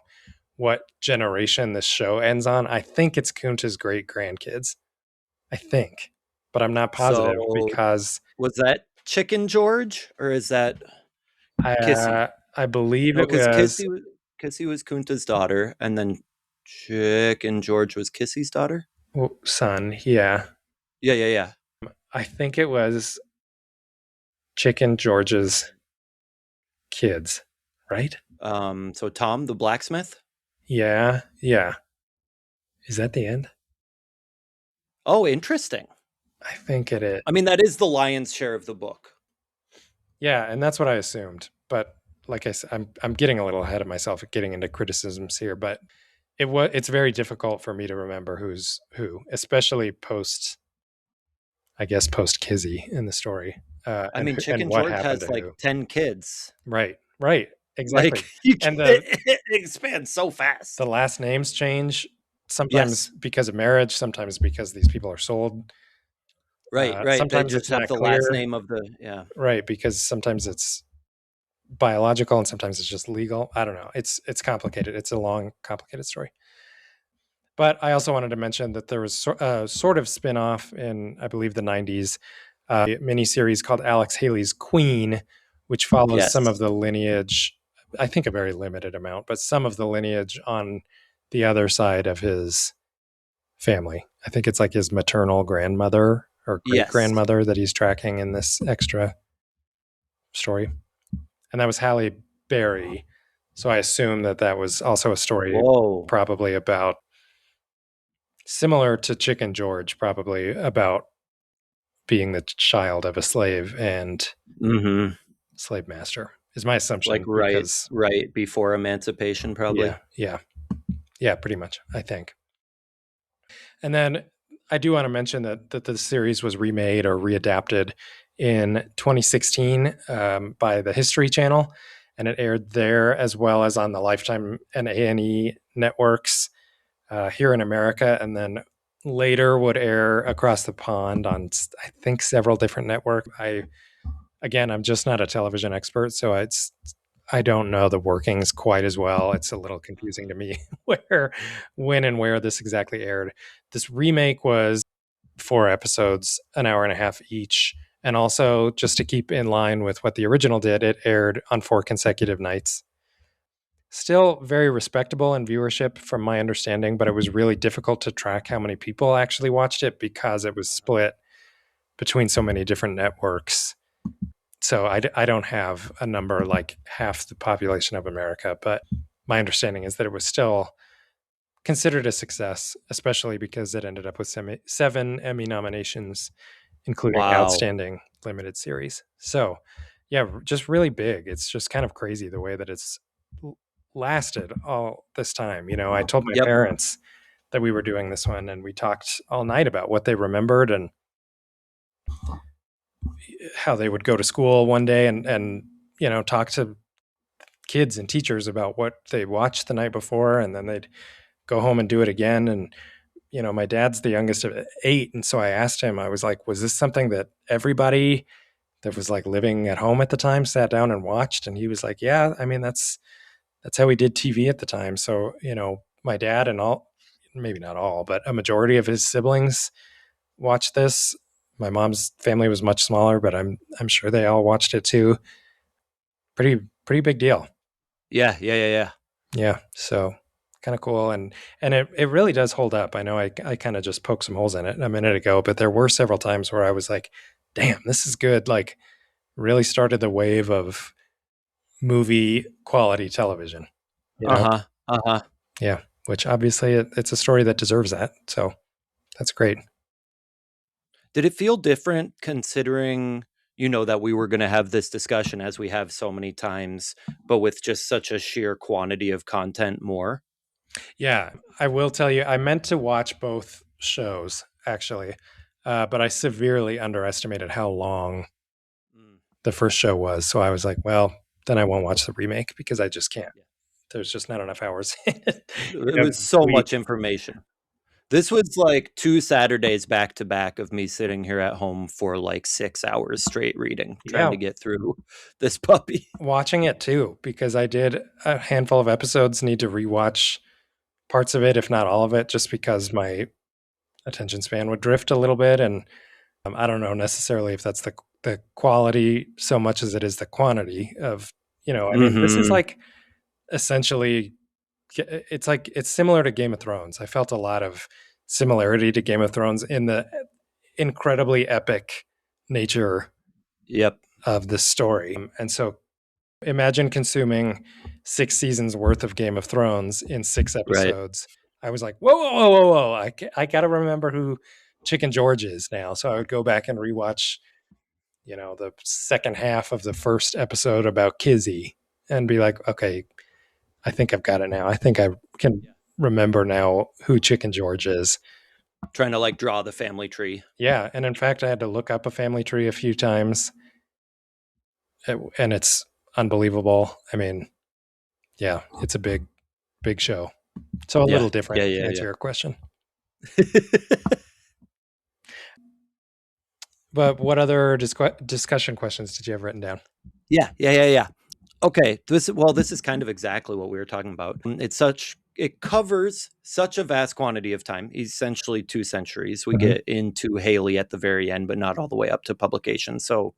what generation this show ends on. I think it's Kunta's great grandkids. I think, but I'm not positive So, because was that Chicken George or is that I Kissy. I believe No, it because was Kissy was Kunta's daughter, and then Chick and George was Kissy's daughter. son. Yeah, Yeah, yeah, yeah. I think it was Chicken George's kids, right? So Tom the blacksmith. Yeah, yeah. Is that the end? Oh, interesting. I think it is. I mean, that is the lion's share of the book. Yeah, and that's what I assumed. But like I said, I'm getting a little ahead of myself, getting into criticisms here. But it's very difficult for me to remember who's who, especially post, I guess, post Kizzy in the story, I mean, Chick and and what George happened has to like who. 10 kids. Right, right, Like exactly. you And it expands so the fast. last names change sometimes Yes. because of marriage, sometimes because these people are sold. Right, right. They Sometimes just it's have not the last clear, name of the yeah. right? Because sometimes it's biological and sometimes it's just legal. I don't know. It's complicated. It's a long, complicated story. But I also wanted to mention that there was a sort of spin-off in, I believe, the 90s, a miniseries called Alex Haley's Queen, which follows some of Yes. the lineage, I think a very limited amount, but some of the lineage on the other side of his family. I think it's like his maternal grandmother or great Yes. grandmother that he's tracking in this extra story. And that was Halle Berry. So I assume that that was also a story Whoa. probably about similar to Chicken George, probably about being the child of a slave and Mhm. slave master is my Like assumption right because right before emancipation yeah, probably. yeah, yeah, pretty much, I think. And then I do want to mention that the series was remade or readapted in 2016 by the History Channel, and it aired there as well as on the Lifetime and A&E networks here in America, and then later would air across the pond on I think several different networks. I'm just not a television expert, so I don't know the workings quite as well. It's a little confusing to me where, when, and where this exactly aired. This remake was 4 episodes, an hour and a half each. And also, just to keep in line with what the original did, it aired on 4 consecutive nights. Still very respectable in viewership from my understanding, but it was really difficult to track how many people actually watched it because it was split between so many different networks. So I don't have a number like half the population of America, but my understanding is that it was still considered a success, especially because it ended up with 7 Emmy nominations, including Wow. Outstanding Limited Series. So, yeah, just really big. It's just kind of crazy the way that it's lasted all this time. I told my Yep. parents that we were doing this one, and we talked all night about what they remembered and how they would go to school one day and talk to kids and teachers about what they watched the night before, and then they'd go home and do it again. And my dad's the youngest of 8, and so I asked him, I was like, was this something that everybody that was like living at home at the time sat down and watched? And he was like, yeah, I mean, that's how we did TV at the time. So my dad and all, maybe not all, but a majority of his siblings watched this. My mom's family was much smaller, but I'm sure they all watched it too. Pretty big deal. Yeah, yeah, yeah, yeah. Yeah, so kind of cool, and it really does hold up. I know I kind of just poked some holes in it a minute ago, but there were several times where I was like, "Damn, this is good!" Like, really started the wave of movie quality television. You know? Uh-huh. Uh-huh. Yeah, which obviously it's a story that deserves that. So that's great. Did it feel different considering, that we were going to have this discussion as we have so many times, but with just such a sheer quantity of content more? Yeah, I will tell you, I meant to watch both shows actually, but I severely underestimated how long Mm, the first show was. So I was like, well, then I won't watch the remake because I just can't. yeah. There's just not enough hours in it. It was so much Weeks. information. This was like 2 Saturdays back to back of me sitting here at home for like 6 hours straight reading, trying Yeah, to get through this puppy. watching it too because I did a handful of episodes. Need to rewatch parts of it, if not all of it, just because my attention span would drift a little bit. And I don't know necessarily if that's the quality so much as it is the quantity of I mean, this is Mhm. like essentially it's similar to Game of Thrones. I felt a lot of similarity to Game of Thrones in the incredibly epic nature Yep. of the story. And so imagine consuming 6 seasons worth of Game of Thrones in six Right. episodes. I was like, whoa, whoa, whoa, whoa, whoa. I got to remember who Chicken George is now. So I would go back and rewatch, the second half of the first episode about Kizzy and be like, okay, I think I've got it now. I think I can Yeah. remember now who Chicken George is. Trying to like draw the family tree. Yeah. And in fact, I had to look up a family tree a few times, and it's unbelievable. I mean, yeah, it's a big, big show. So a Yeah. little different Yeah, to yeah, answer yeah. your question. But what other discussion questions did you have written down? Yeah, yeah, yeah, yeah. Okay, this is kind of exactly what we were talking about. It covers such a vast quantity of time, essentially 2 centuries. We Mhm. get into Haley at the very end, but not all the way up to publication. So,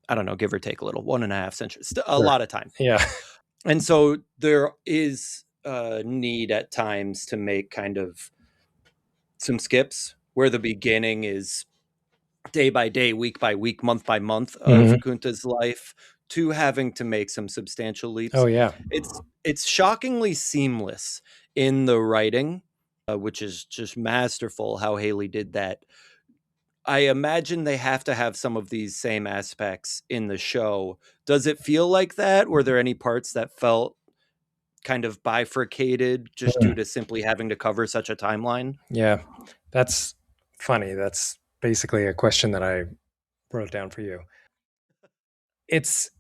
I don't know, give or take a little, 1.5 centuries, a Sure. lot of time. Yeah. And so there is a need at times to make kind of some skips where the beginning is day by day, week by week, month by month of Mhm. Kunta's life to having to make some substantial Oh leaps. yeah. It's shockingly seamless in the writing, which is just masterful how Haley did that. I imagine they have to have some of these same aspects in the show. Does it feel like that? Were there any parts that felt kind of bifurcated just due Mm. to simply having to cover such a timeline? Yeah. That's funny. That's basically a question that I wrote down for you. It's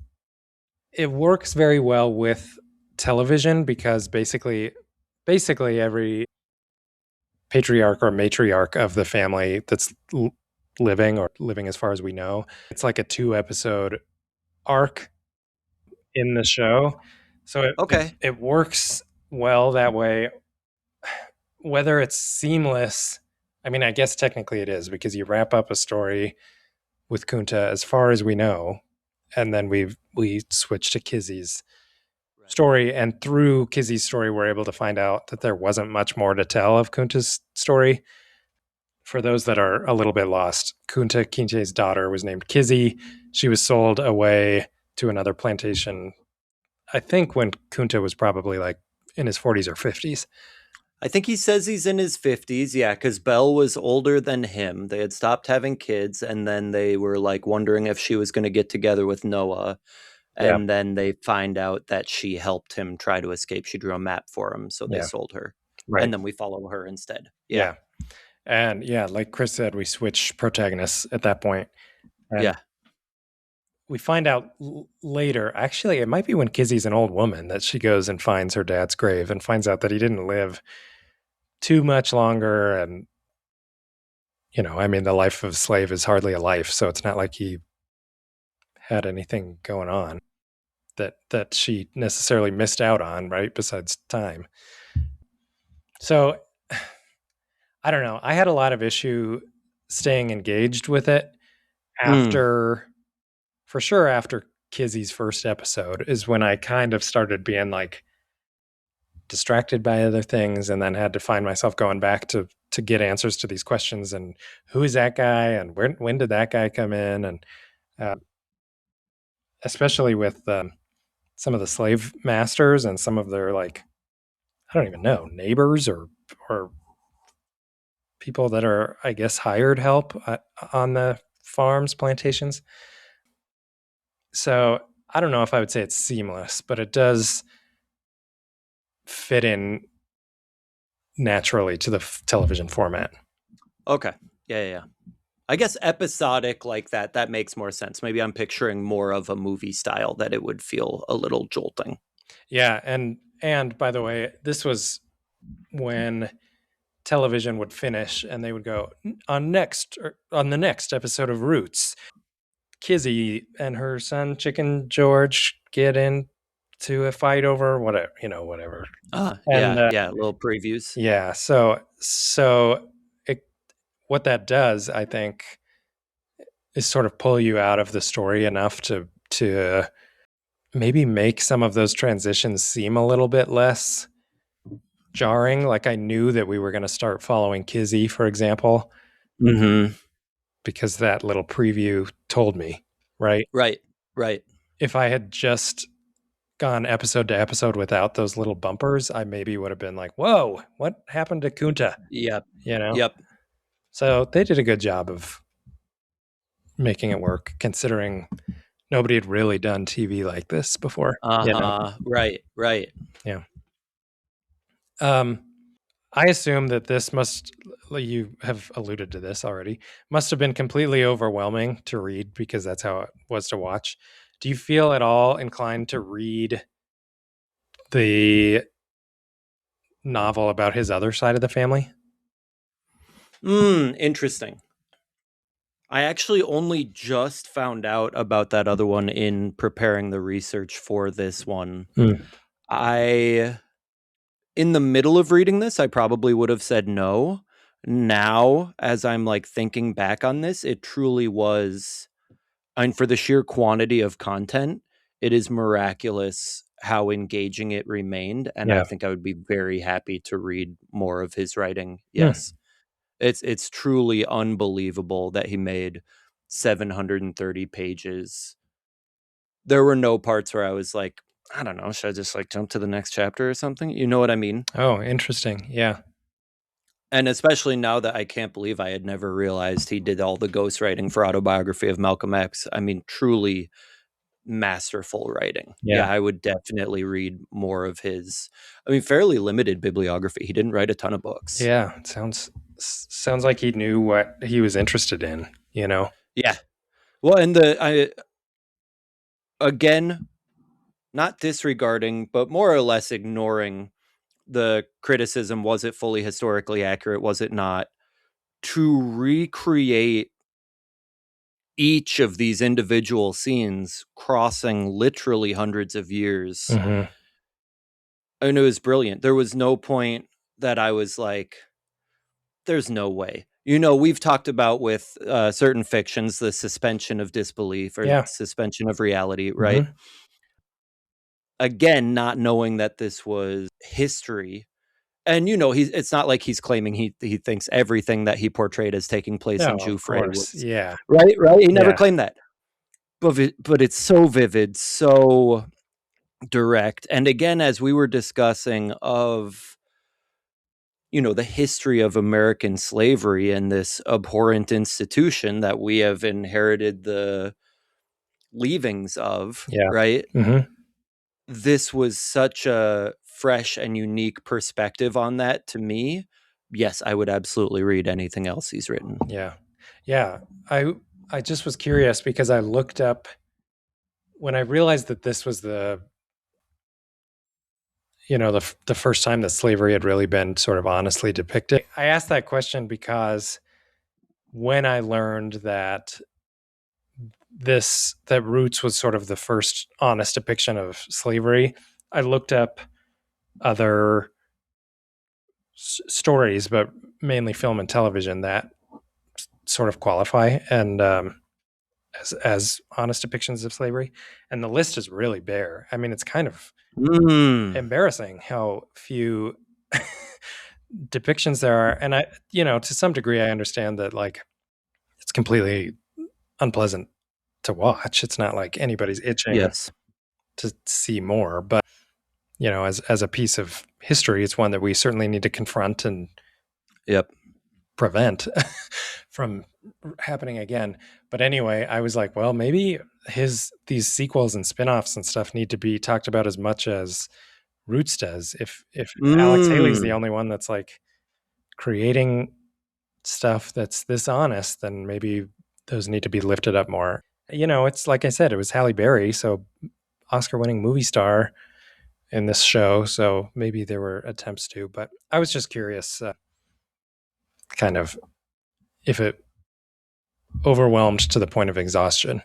it works very well with television because basically every patriarch or matriarch of the family that's living or living as far as we know, it's like a 2 episode arc in the show. So Okay. it works well that way. Whether it's seamless, I mean, I guess technically it is because you wrap up a story with Kunta as far as we know, and then we switch to Kizzy's Right. story, and through Kizzy's story, we're able to find out that there wasn't much more to tell of Kunta's story. For those that are a little bit lost, Kunta Kinte's daughter was named Kizzy. She was sold away to another plantation, I think, when Kunta was probably like in his 40s or 50s. I think he says he's in his 50s. Yeah, because Belle was older than him. They had stopped having kids, and then they were like wondering if she was going to get together with Noah. Yeah, And then they find out that she helped him try to escape. She drew a map for him, so they yeah, sold her. right. And then we follow her instead. Yeah, Yeah. And yeah, like Chris said, we switch protagonists at that point. And yeah. we find out later, actually, it might be when Kizzy's an old woman that she goes and finds her dad's grave and finds out that he didn't live too much longer. And, I mean, the life of a slave is hardly a life. So it's not like he had anything going on that she necessarily missed out on, right? Besides time. So I don't know. I had a lot of issue staying engaged with it Mm, after, for sure, after Kizzy's first episode is when I kind of started being like distracted by other things, and then had to find myself going back to get answers to these questions, and who is that guy, and when did that guy come in, and uh, especially with some of the slave masters and some of their, like, I don't even know, neighbors or people that are, I guess, hired help on the farms, plantations. So I don't know if I would say it's seamless, but it does fit in naturally to the television format. okay. Yeah, yeah, yeah. I guess episodic like that, that makes more sense. Maybe I'm picturing more of a movie style that it would feel a little jolting. Yeah, and by the way, this was when television would finish and they would go on the next episode of Roots. Kizzy and her son Chicken George get into a fight over whatever, whatever. And Yeah, yeah, little previews. yeah, so it, what that does, I think, is sort of pull you out of the story enough to maybe make some of those transitions seem a little bit less jarring. Like I knew that we were going to start following Kizzy, for example, Mm-hmm. because that little preview told me, right? Right. Right. If I had just gone episode to episode without those little bumpers, I maybe would have been like, whoa, what happened to Kunta? Yep. You know? Yep. So they did a good job of making it work, considering nobody had really done TV like this before, you know? Uh-huh. Right. Right. Yeah. Um, I assume that this must, you have alluded to this already, must have been completely overwhelming to read because that's how it was to watch. Do you feel at all inclined to read the novel about his other side of the family? Interesting. I actually only just found out about that other one in preparing the research for this one. Mm. I in the middle of reading this, I probably would have said no. Now, as I'm like thinking back on this, it truly was, and for the sheer quantity of content, it is miraculous how engaging it remained. And I Yeah. think I would be very happy to read more of his writing. Mm. Yes. It's truly unbelievable that he made 730 pages. There were no parts where I was like, I don't know, should I just like jump to the next chapter or something? You know what I mean? Oh, interesting. Yeah. And especially now that I can't believe I had never realized he did all the ghostwriting for Autobiography of Malcolm X. I mean, truly masterful writing. Yeah. Yeah, I would definitely read more of his. I mean, fairly limited bibliography. He didn't write a ton of books. Yeah. It sounds like he knew what he was interested in, you know? Yeah. Well, and I again, not disregarding, but more or less ignoring the criticism. Was it fully historically accurate? Was it not? To recreate each of these individual scenes crossing literally hundreds of years. Mm-hmm. And it was brilliant. There was no point that I was like, there's no way. You know, we've talked about with certain fictions, the suspension of disbelief or Yeah. suspension of reality, right? Mm-hmm. Again, not knowing that this was history. And you know, it's not like he's claiming he thinks everything that he portrayed as taking place No, in of Joufre course. was Yeah. right, right. He never Yeah. claimed that, but it's so vivid, so direct. And again, as we were discussing of, you know, the history of American slavery and this abhorrent institution that we have inherited the leavings of, Yeah. right? Mm-hmm. This was such a fresh and unique perspective on that to me. Yes, I would absolutely read anything else he's written. Yeah. Yeah. I just was curious because I looked up when I realized that this was the first time that slavery had really been sort of honestly depicted. I asked that question because when I learned that that Roots was sort of the first honest depiction of slavery, I looked up other stories, but mainly film and television that sort of qualify and as honest depictions of slavery, and the list is really bare. I mean, it's kind of Mm. embarrassing how few depictions there are. And to some degree, I understand that like it's completely unpleasant to watch. It's not like anybody's itching Yes. to see more, but as a piece of history, it's one that we certainly need to confront and Yep. prevent from happening again. But anyway, I was like, well, maybe these sequels and spin-offs and stuff need to be talked about as much as Roots does. If Alex Haley's the Mm. only one that's like creating stuff that's this honest, then maybe those need to be lifted up more. It's like I said, it was Halle Berry, so Oscar-winning movie star in this show, so maybe there were attempts to, but I was just curious, kind of if it overwhelmed to the point of exhaustion,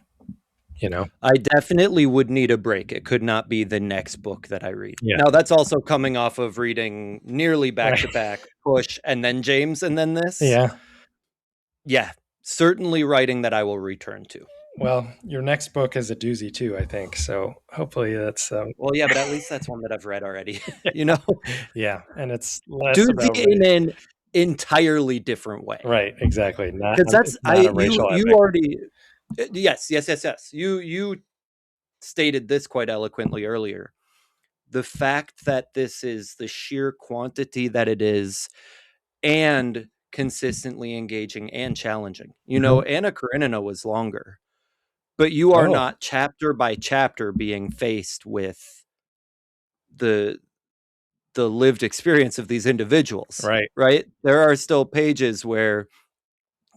you know? I definitely would need a break. It could not be the next book that I read. Yeah. Now, that's also coming off of reading nearly back to Right. back Push and then James and then this. Yeah. Yeah, certainly writing that I will return to. Well, your next book is a doozy too, I think. So hopefully that's Well, yeah, but at least that's one that I've read already, you know? yeah, and it's less Doozy about in race. an entirely different way. Right, exactly. Not Because that's it's not a you racial you epic. already yes, yes, yes, yes. You stated this quite eloquently earlier. The fact that this is the sheer quantity that it is and consistently engaging and challenging. You know, Mhm. Anna Karenina was longer, but you are Oh, not chapter by chapter being faced with the the lived experience of these individuals, right. right? There are still pages where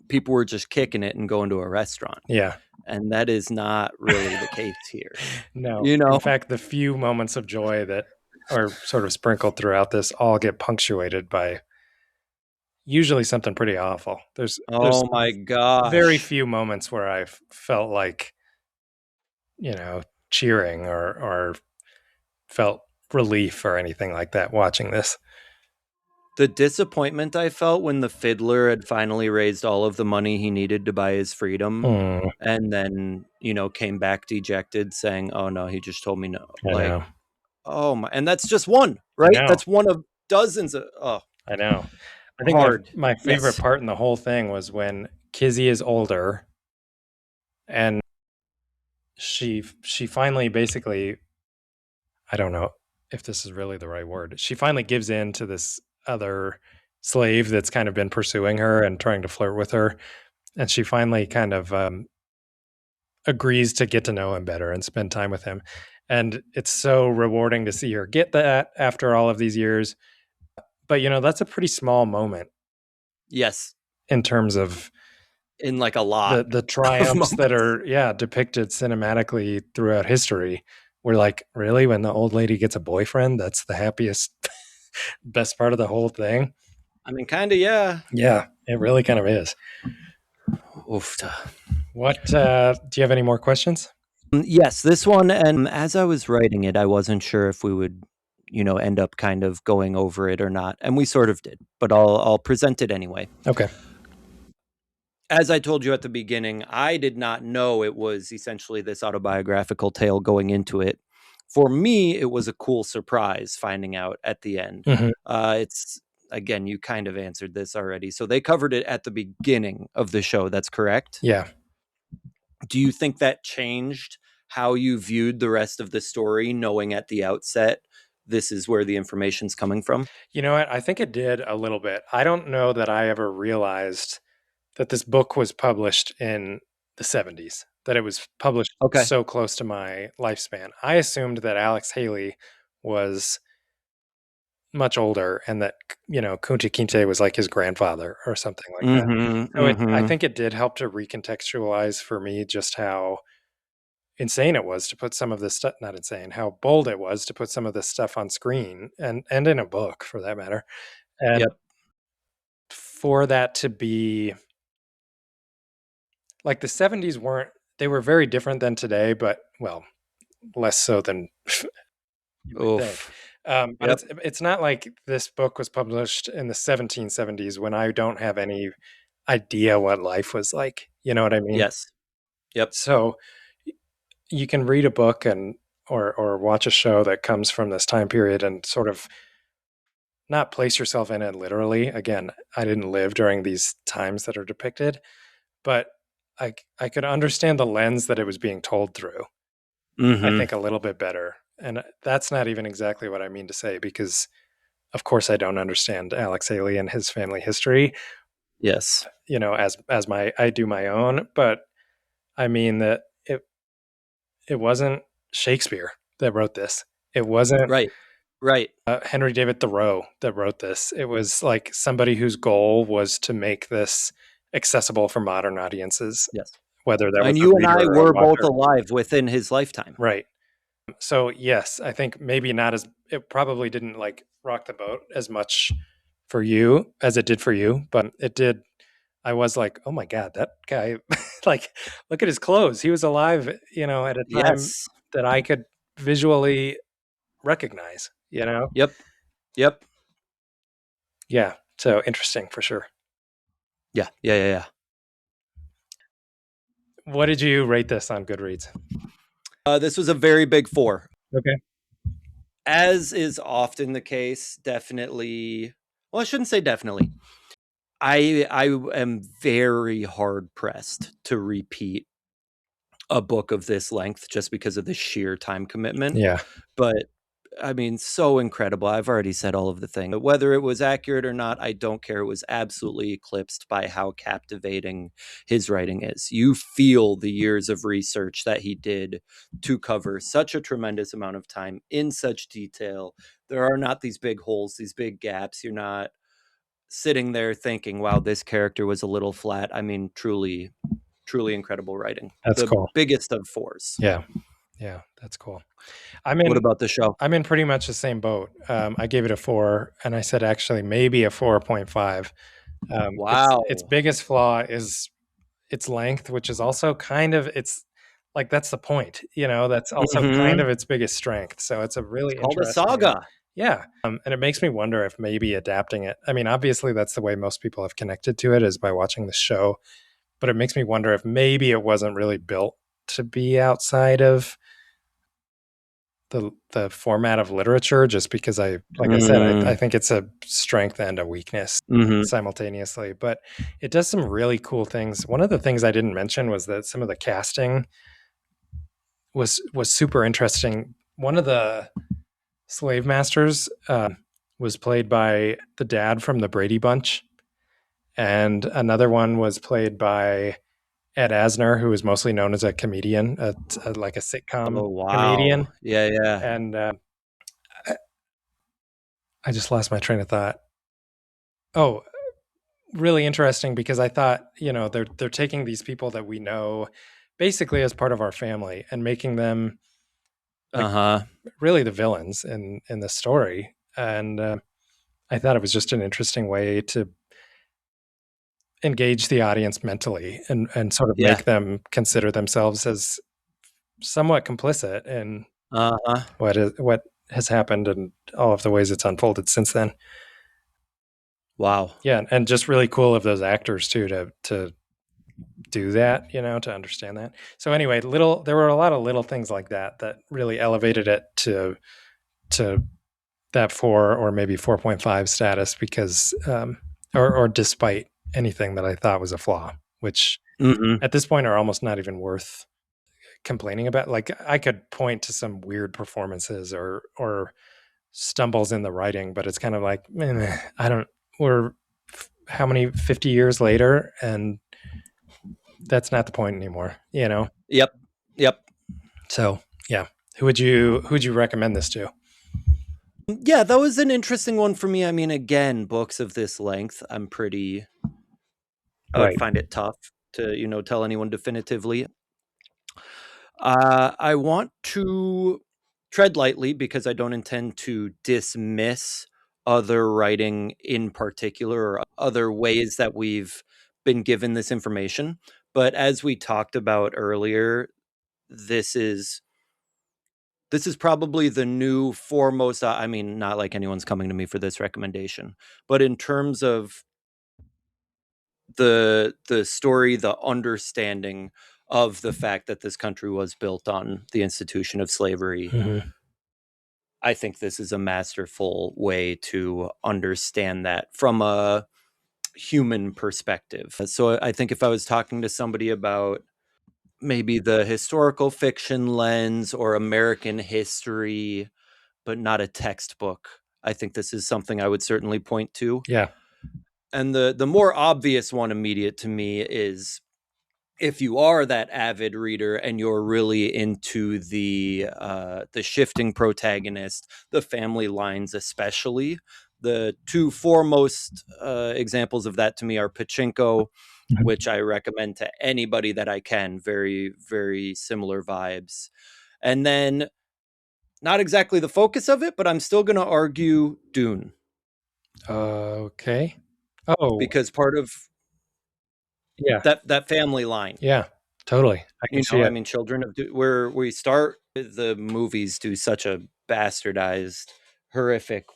people were just kicking it and going to a restaurant. Yeah. And that is not really the case here. No. You In know? fact, the few moments of joy that are sort of sprinkled throughout this all get punctuated by usually something pretty awful. There's Oh my very gosh. few moments where I felt like, you know, cheering or felt relief or anything like that watching this. The disappointment I felt when the fiddler had finally raised all of the money he needed to buy his freedom Mm, and then, came back dejected saying, "Oh no, he just told me no." I Like, know. oh my, and that's just one, I right? know. That's one of dozens of I know. I think my hard. my favorite Yes. part in the whole thing was when Kizzy is older and she finally basically, I don't know if this is really the right word. She finally gives in to this other slave that's kind of been pursuing her and trying to flirt with her, and she finally kind of agrees to get to know him better and spend time with him. And it's so rewarding to see her get that after all of these years. But that's a pretty small moment Yes. in terms of In like a lot the of triumphs that moments. are depicted cinematically throughout history. We're like, really, when the old lady gets a boyfriend, that's the happiest, best part of the whole thing. I mean, kind of, yeah. Yeah, it really kind of is. Oof. What do you have any more questions? Yes, this one, and as I was writing it, I wasn't sure if we would, end up kind of going over it or not, and we sort of did, but I'll present it anyway. Okay. As I told you at the beginning, I did not know it was essentially this autobiographical tale going into it. For me, it was a cool surprise finding out at the end. Hmm. It's again, you kind of answered this already. So they covered it at the beginning of the show. That's correct. Yeah. Do you think that changed how you viewed the rest of the story, knowing at the outset this is where the information's coming from? You know what? I think it did a little bit. I don't know that I ever realized that this book was published in the 70s, that it was published Okay. so close to my lifespan. I assumed that Alex Haley was much older and that, Kunta Kinte was like his grandfather or something like that. Mm-hmm. So I Mm-hmm. think it did help to recontextualize for me just how insane it was to put some of this stuff, not insane, how bold it was to put some of this stuff on screen and in a book for that matter. And Yep. for that to be like the 70s weren't, they were very different than today, but well, less so than you would think. Oof. But Yep. it's not like this book was published in the 1770s when I don't have any idea what life was like. You know what I mean? Yes. Yep. So you can read a book and or watch a show that comes from this time period and sort of not place yourself in it literally. Again, I didn't live during these times that are depicted, but I could understand the lens that it was being told through. I Mm-hmm. think a little bit better. And that's not even exactly what I mean to say because of course I don't understand Alex Haley and his family history, Yes. as my I do my own, but I mean that it wasn't Shakespeare that wrote this. It wasn't Right. Right. Henry David Thoreau that wrote this. It was like somebody whose goal was to make this accessible for modern audiences, Yes. whether that was And a you and reader I or a were both watcher. alive within his lifetime. Right. So yes, I think maybe not as it probably didn't like rock the boat as much for you as it did for you, but it did. I was like, oh my god, that guy! Like, look at his clothes. He was alive, at a time Yes. that I could visually recognize. Yep. Yep. Yeah. So interesting for sure. Yeah. Yeah. Yeah. Yeah. What did you rate this on Goodreads? This was a very big 4. Okay. As is often the case, definitely. Well, I shouldn't say definitely. I am very hard pressed to repeat a book of this length just because of the sheer time commitment. Yeah, But I mean, so incredible. I've already said all of the things. But whether it was accurate or not, I don't care. It was absolutely eclipsed by how captivating his writing is. You feel the years of research that he did to cover such a tremendous amount of time in such detail. There are not these big holes, these big gaps. You're not sitting there thinking, wow, this character was a little flat. I mean, truly, truly incredible writing. that's The cool. biggest of 4s. Yeah, yeah, that's cool. I'm What in. about the show? I'm in pretty much the same boat. I gave it a 4, and I said actually maybe a 4.5. Its Wow. biggest flaw is its length, which is also kind of it's like that's the point. That's also kind Mhm. of its biggest strength. So it's a It's really called a interesting. saga. Yeah, and it makes me wonder if maybe adapting it. I mean, obviously that's the way most people have connected to it is by watching the show, but it makes me wonder if maybe it wasn't really built to be outside of the format of literature just because like I said, I Mm, think it's a strength and a weakness mhm. simultaneously, but it does some really cool things. One of the things I didn't mention was that some of the casting was super interesting. One of the slave masters was played by the dad from the Brady Bunch, and another one was played by Ed Asner, who is mostly known as a comedian, like a sitcom Oh, wow. comedian. Yeah, yeah. And I just lost my train of thought. Oh, really interesting because I thought, they're taking these people that we know basically as part of our family and making them like Uh-huh. really the villains in the story. And I thought it was just an interesting way to engage the audience mentally and sort of Yeah. make them consider themselves as somewhat complicit in Uh-huh. what has happened and all of the ways it's unfolded since then. Wow. Yeah, and just really cool of those actors too to do that, to understand that. So anyway, there were a lot of little things like that that really elevated it to that 4 or maybe 4.5 status because or despite anything that I thought was a flaw, which Mhm. at this point are almost not even worth complaining about. Like I could point to some weird performances or stumbles in the writing, but it's kind of like, I don't. We're how many 50 years later, and that's not the point anymore. Yep. Yep. So yeah, who would you recommend this to? Yeah, that was an interesting one for me. I mean, again, books of this length, I would Right. find it tough to, tell anyone definitively. I want to tread lightly because I don't intend to dismiss other writing in particular or other ways that we've been given this information. But as we talked about earlier, this is this is probably the new foremost. I mean, not like anyone's coming to me for this recommendation, but in terms of the story, the understanding of the fact that this country was built on the institution of slavery, Mhm. I think this is a masterful way to understand that from a human perspective. So I think if I was talking to somebody about maybe the historical fiction lens or American history, but not a textbook, I think this is something I would certainly point to. Yeah. And the more obvious one immediate to me is if you are that avid reader and you're really into the shifting protagonist, the family lines especially, the two foremost examples of that to me are Pachinko, which I recommend to anybody that I can. Very, very similar vibes. And then not exactly the focus of it, but I'm still going to argue Dune Okay. Oh, because part of yeah. that family line. Yeah. Totally. I can see I it. mean, Children of where we start, the movies do such a bastardized, horrific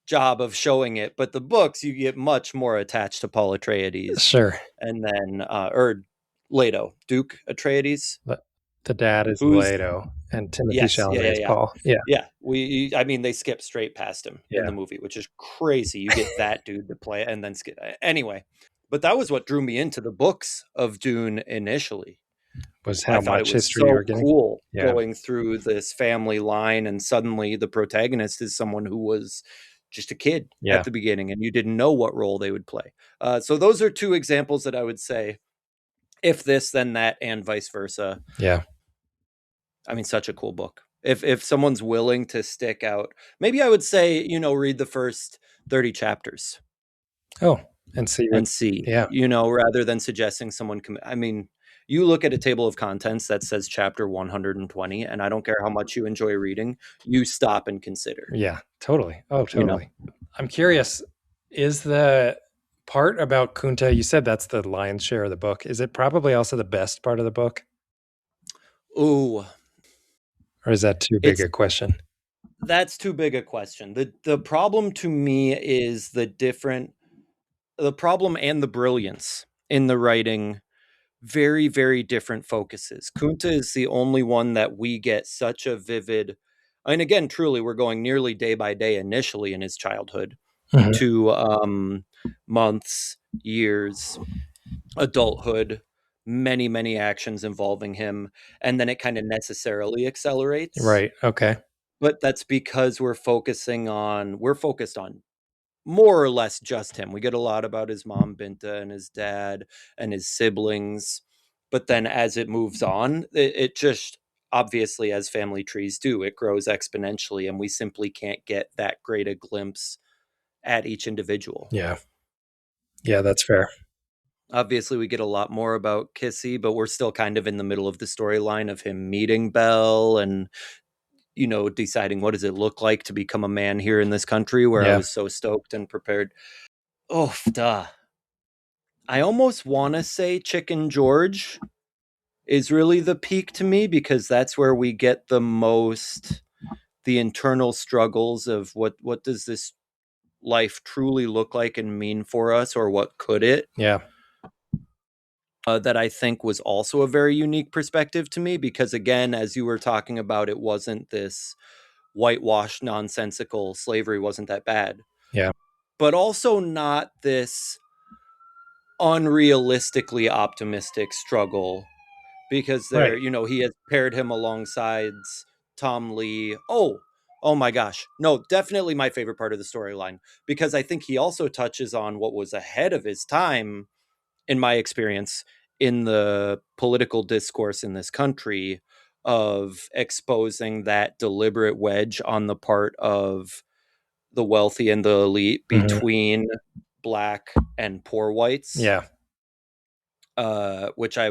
job of showing it, but the books you get much more attached to Paul Atreides, Sure. and then or Leto, Duke Atreides, The dad is who's Leto, and Timothy yes, yeah, Chalamet yeah, is yeah, Paul. Yeah, yeah. I mean, they skip straight past him in the yeah. movie, which is crazy. You get that dude to play, and then skip anyway. But that was what drew me into the books of Dune initially. Was I how thought it much was history you so were getting. cool Yeah, going through this family line, and suddenly the protagonist is someone who was just a kid at yeah, the beginning, and you didn't know what role they would play. So those are two examples that I would say, if this, then that, and vice versa. yeah. I mean, such a cool book. If someone's willing to stick out, maybe I would say, read the first 30 chapters Oh, and see what. and see, Yeah, rather than suggesting someone I mean, you look at a table of contents that says chapter 120, and I don't care how much you enjoy reading, you stop and consider, yeah. Totally. Oh, you know. totally. I'm curious. Is the part about Kunta? You said that's the lion's share of the book. Is it probably also the best part of the book, Ooh, or is that too big it's a question? that's too big a question. The problem to me is the problem and the brilliance in the writing, very, very different focuses. Kunta is the only one that we get such a vivid, and again, truly, we're going nearly day by day initially in his childhood Mhm. to months, years, adulthood, many, many actions involving him, and then it kind of necessarily accelerates. Right. Okay. But that's because we're focused on more or less just him. We get a lot about his mom Binta and his dad and his siblings, but then as it moves on, it just, obviously, as family trees do, it grows exponentially, and we simply can't get that great a glimpse at each individual. Yeah. Yeah, that's fair. Obviously, we get a lot more about Kissy, but we're still kind of in the middle of the storyline of him meeting Belle and deciding what does it look like to become a man here in this country, where I Yeah. was so stoked and prepared. Oh, duh. I almost want to say Chicken George is really the peak to me, because that's where we get the internal struggles of what does this life truly look like and mean for us, or what could it. Yeah. That I think was also a very unique perspective to me, because again, as you were talking about, it wasn't this whitewashed, nonsensical slavery wasn't that bad, Yeah. but also not this unrealistically optimistic struggle, because Right. he has paired him alongside Tom Lee. Oh my gosh. No, definitely my favorite part of the storyline, because I think he also touches on what was ahead of his time, in my experience, in the political discourse in this country, of exposing that deliberate wedge on the part of the wealthy and the elite Mhm. between black and poor whites, Yeah. which I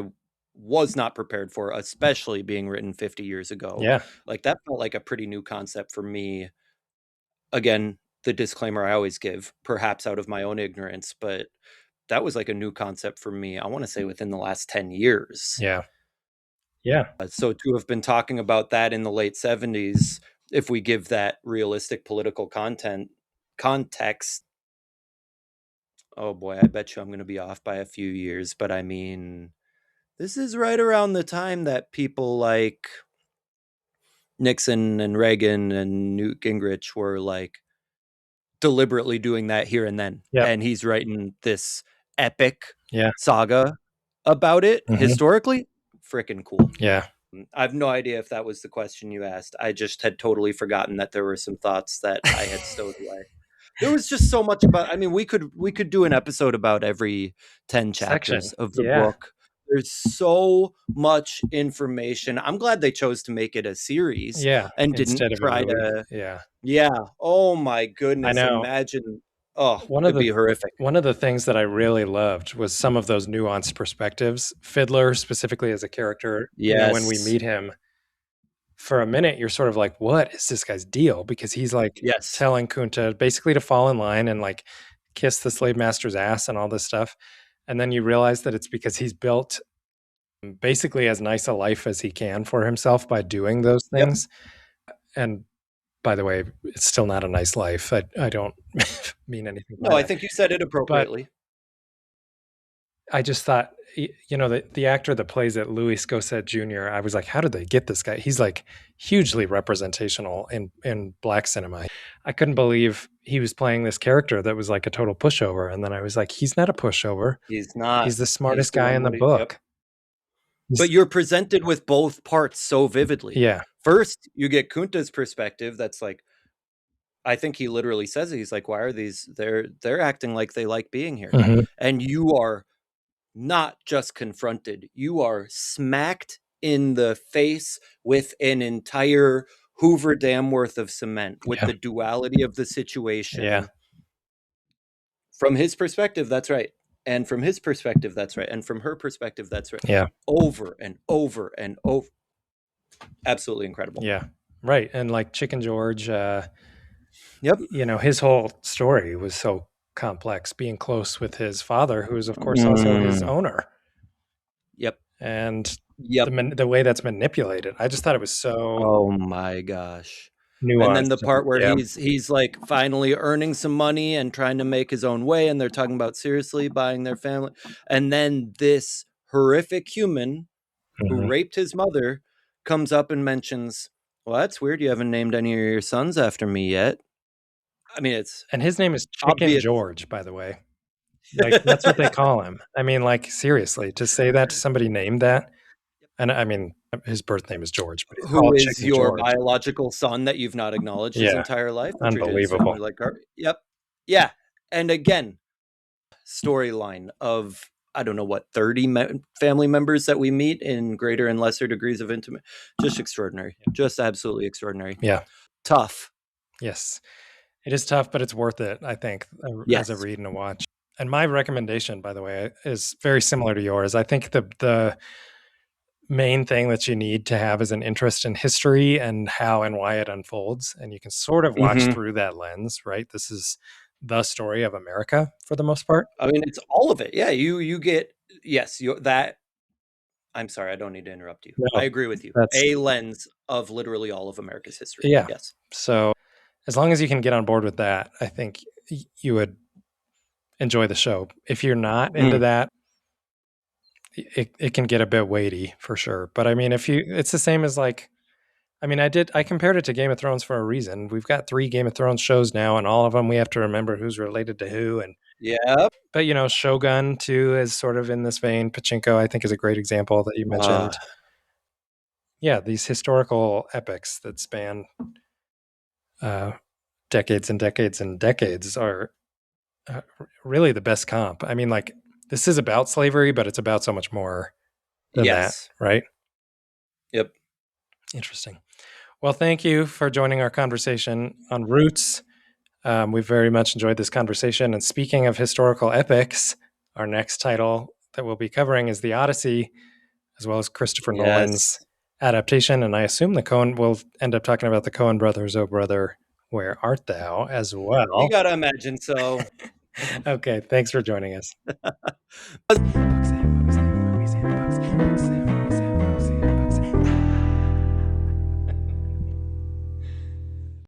was not prepared for, especially being written 50 years ago. Yeah. Like, that felt like a pretty new concept for me. Again, the disclaimer I always give, perhaps out of my own ignorance, but that was like a new concept for me. I want to say within the last 10 years. Yeah. Yeah. So to have been talking about that in the late 70s, if we give that realistic political context, oh boy, I bet you I'm going to be off by a few years, but I mean, this is right around the time that people like Nixon and Reagan and Newt Gingrich were like deliberately doing that here and then. Yep. And he's writing this epic Yeah. saga about it Mhm. historically. Freaking cool. Yeah. I have no idea if that was the question you asked. I just had totally forgotten that there were some thoughts that I had stowed away. There was just so much about, I mean, we could do an episode about every 10 chapters Section. of the Yeah. book. There's so much information. I'm glad they chose to make it a series Yeah. and didn't Instead of a try movie. to. Yeah. Yeah. Oh my I goodness. know. Imagine. Oh, One of it'd the be horrific. one of the things that I really loved was some of those nuanced perspectives. Fiddler, specifically as a character, when we Yes. meet him, for a minute, you're sort of like, what is this guy's deal? Because he's like Yes. telling Kunta basically to fall in line and like kiss the slave master's ass and all this stuff. And then you realize that it's because he's built basically as nice a life as he can for himself by doing those Yep. things. And by the way, it's still not a nice life. I don't mean anything by No, I that. think you said it But appropriately. I just thought, the actor that plays it, Louis Gossett Jr. I was like, how did they get this guy? He's like hugely representational in black cinema. I couldn't believe he was playing this character that was like a total pushover. And then I was like, he's not a pushover. He's not. He's the He's smartest guy doing in the what he yep. book. But you're presented with both parts so vividly. Yeah. First, you get Kunta's perspective. That's like, I think he literally says it. He's like, why are these they're acting like they like being here? Mhm. And you are not just confronted, you are smacked in the face with an entire Hoover Dam worth of cement, with Yeah. the duality of the situation. Yeah. From his perspective, that's right. And from his perspective, that's right. And from her perspective, that's right. Yeah. Over and over and over. Absolutely incredible. Yeah. Right. And like Chicken George, Yep. His whole story was so complex, being close with his father, who is, of course, also his owner. Yep. And Yep. the way that's manipulated, I just thought it was so Oh my gosh. nuanced. And then the part where Yeah. he's like finally earning some money and trying to make his own way, and they're talking about seriously buying their family. And then this horrific human who Mhm. raped his mother comes up and mentions, well, that's weird. You haven't named any of your sons after me yet. I mean, it's And his name is Chicken obvious. George, by the way. Like, that's what they call him. I mean, like, seriously, to say that to somebody named that. And I mean, his birth name is George, but he's Who called is Chicken your George. biological son that you've not acknowledged his Yeah. entire life? Unbelievable. Like, yep. Yeah. And again, storyline of, I don't know what, 30 family members that we meet in greater and lesser degrees of intimate. Just extraordinary. Just absolutely extraordinary. Yeah. Tough. Yes. It is tough, but it's worth it, I think, Yes. as a read and a watch. And my recommendation, by the way, is very similar to yours. I think the main thing that you need to have is an interest in history and how and why it unfolds. And you can sort of watch through that lens, right? This is the story of America for the most part. I mean, it's all of it. Yeah, you get, yes, that. I'm sorry, I don't need to interrupt you. No, I agree with you. A lens of literally all of America's history. Yeah. Yes. So as long as you can get on board with that, I think you would enjoy the show. If you're not into that, it can get a bit weighty for sure. But I mean, it's the same as like, I mean, I compared it to Game of Thrones for a reason. We've got 3 Game of Thrones shows now, and all of them we have to remember who's related to who. And yeah, but Shogun too is sort of in this vein. Pachinko, I think, is a great example that you mentioned. Yeah, these historical epics that span decades and decades and decades are really the best comp. I mean, like, this is about slavery, but it's about so much more than that, right? Yep. Interesting. Well, thank you for joining our conversation on Roots. We've very much enjoyed this conversation. And speaking of historical epics, our next title that we'll be covering is the Odyssey, as well as Christopher Nolan's adaptation. And I assume we'll end up talking about the Coen brothers, Oh Brother, Where Art Thou, as well. You gotta imagine so. Okay, thanks for joining us.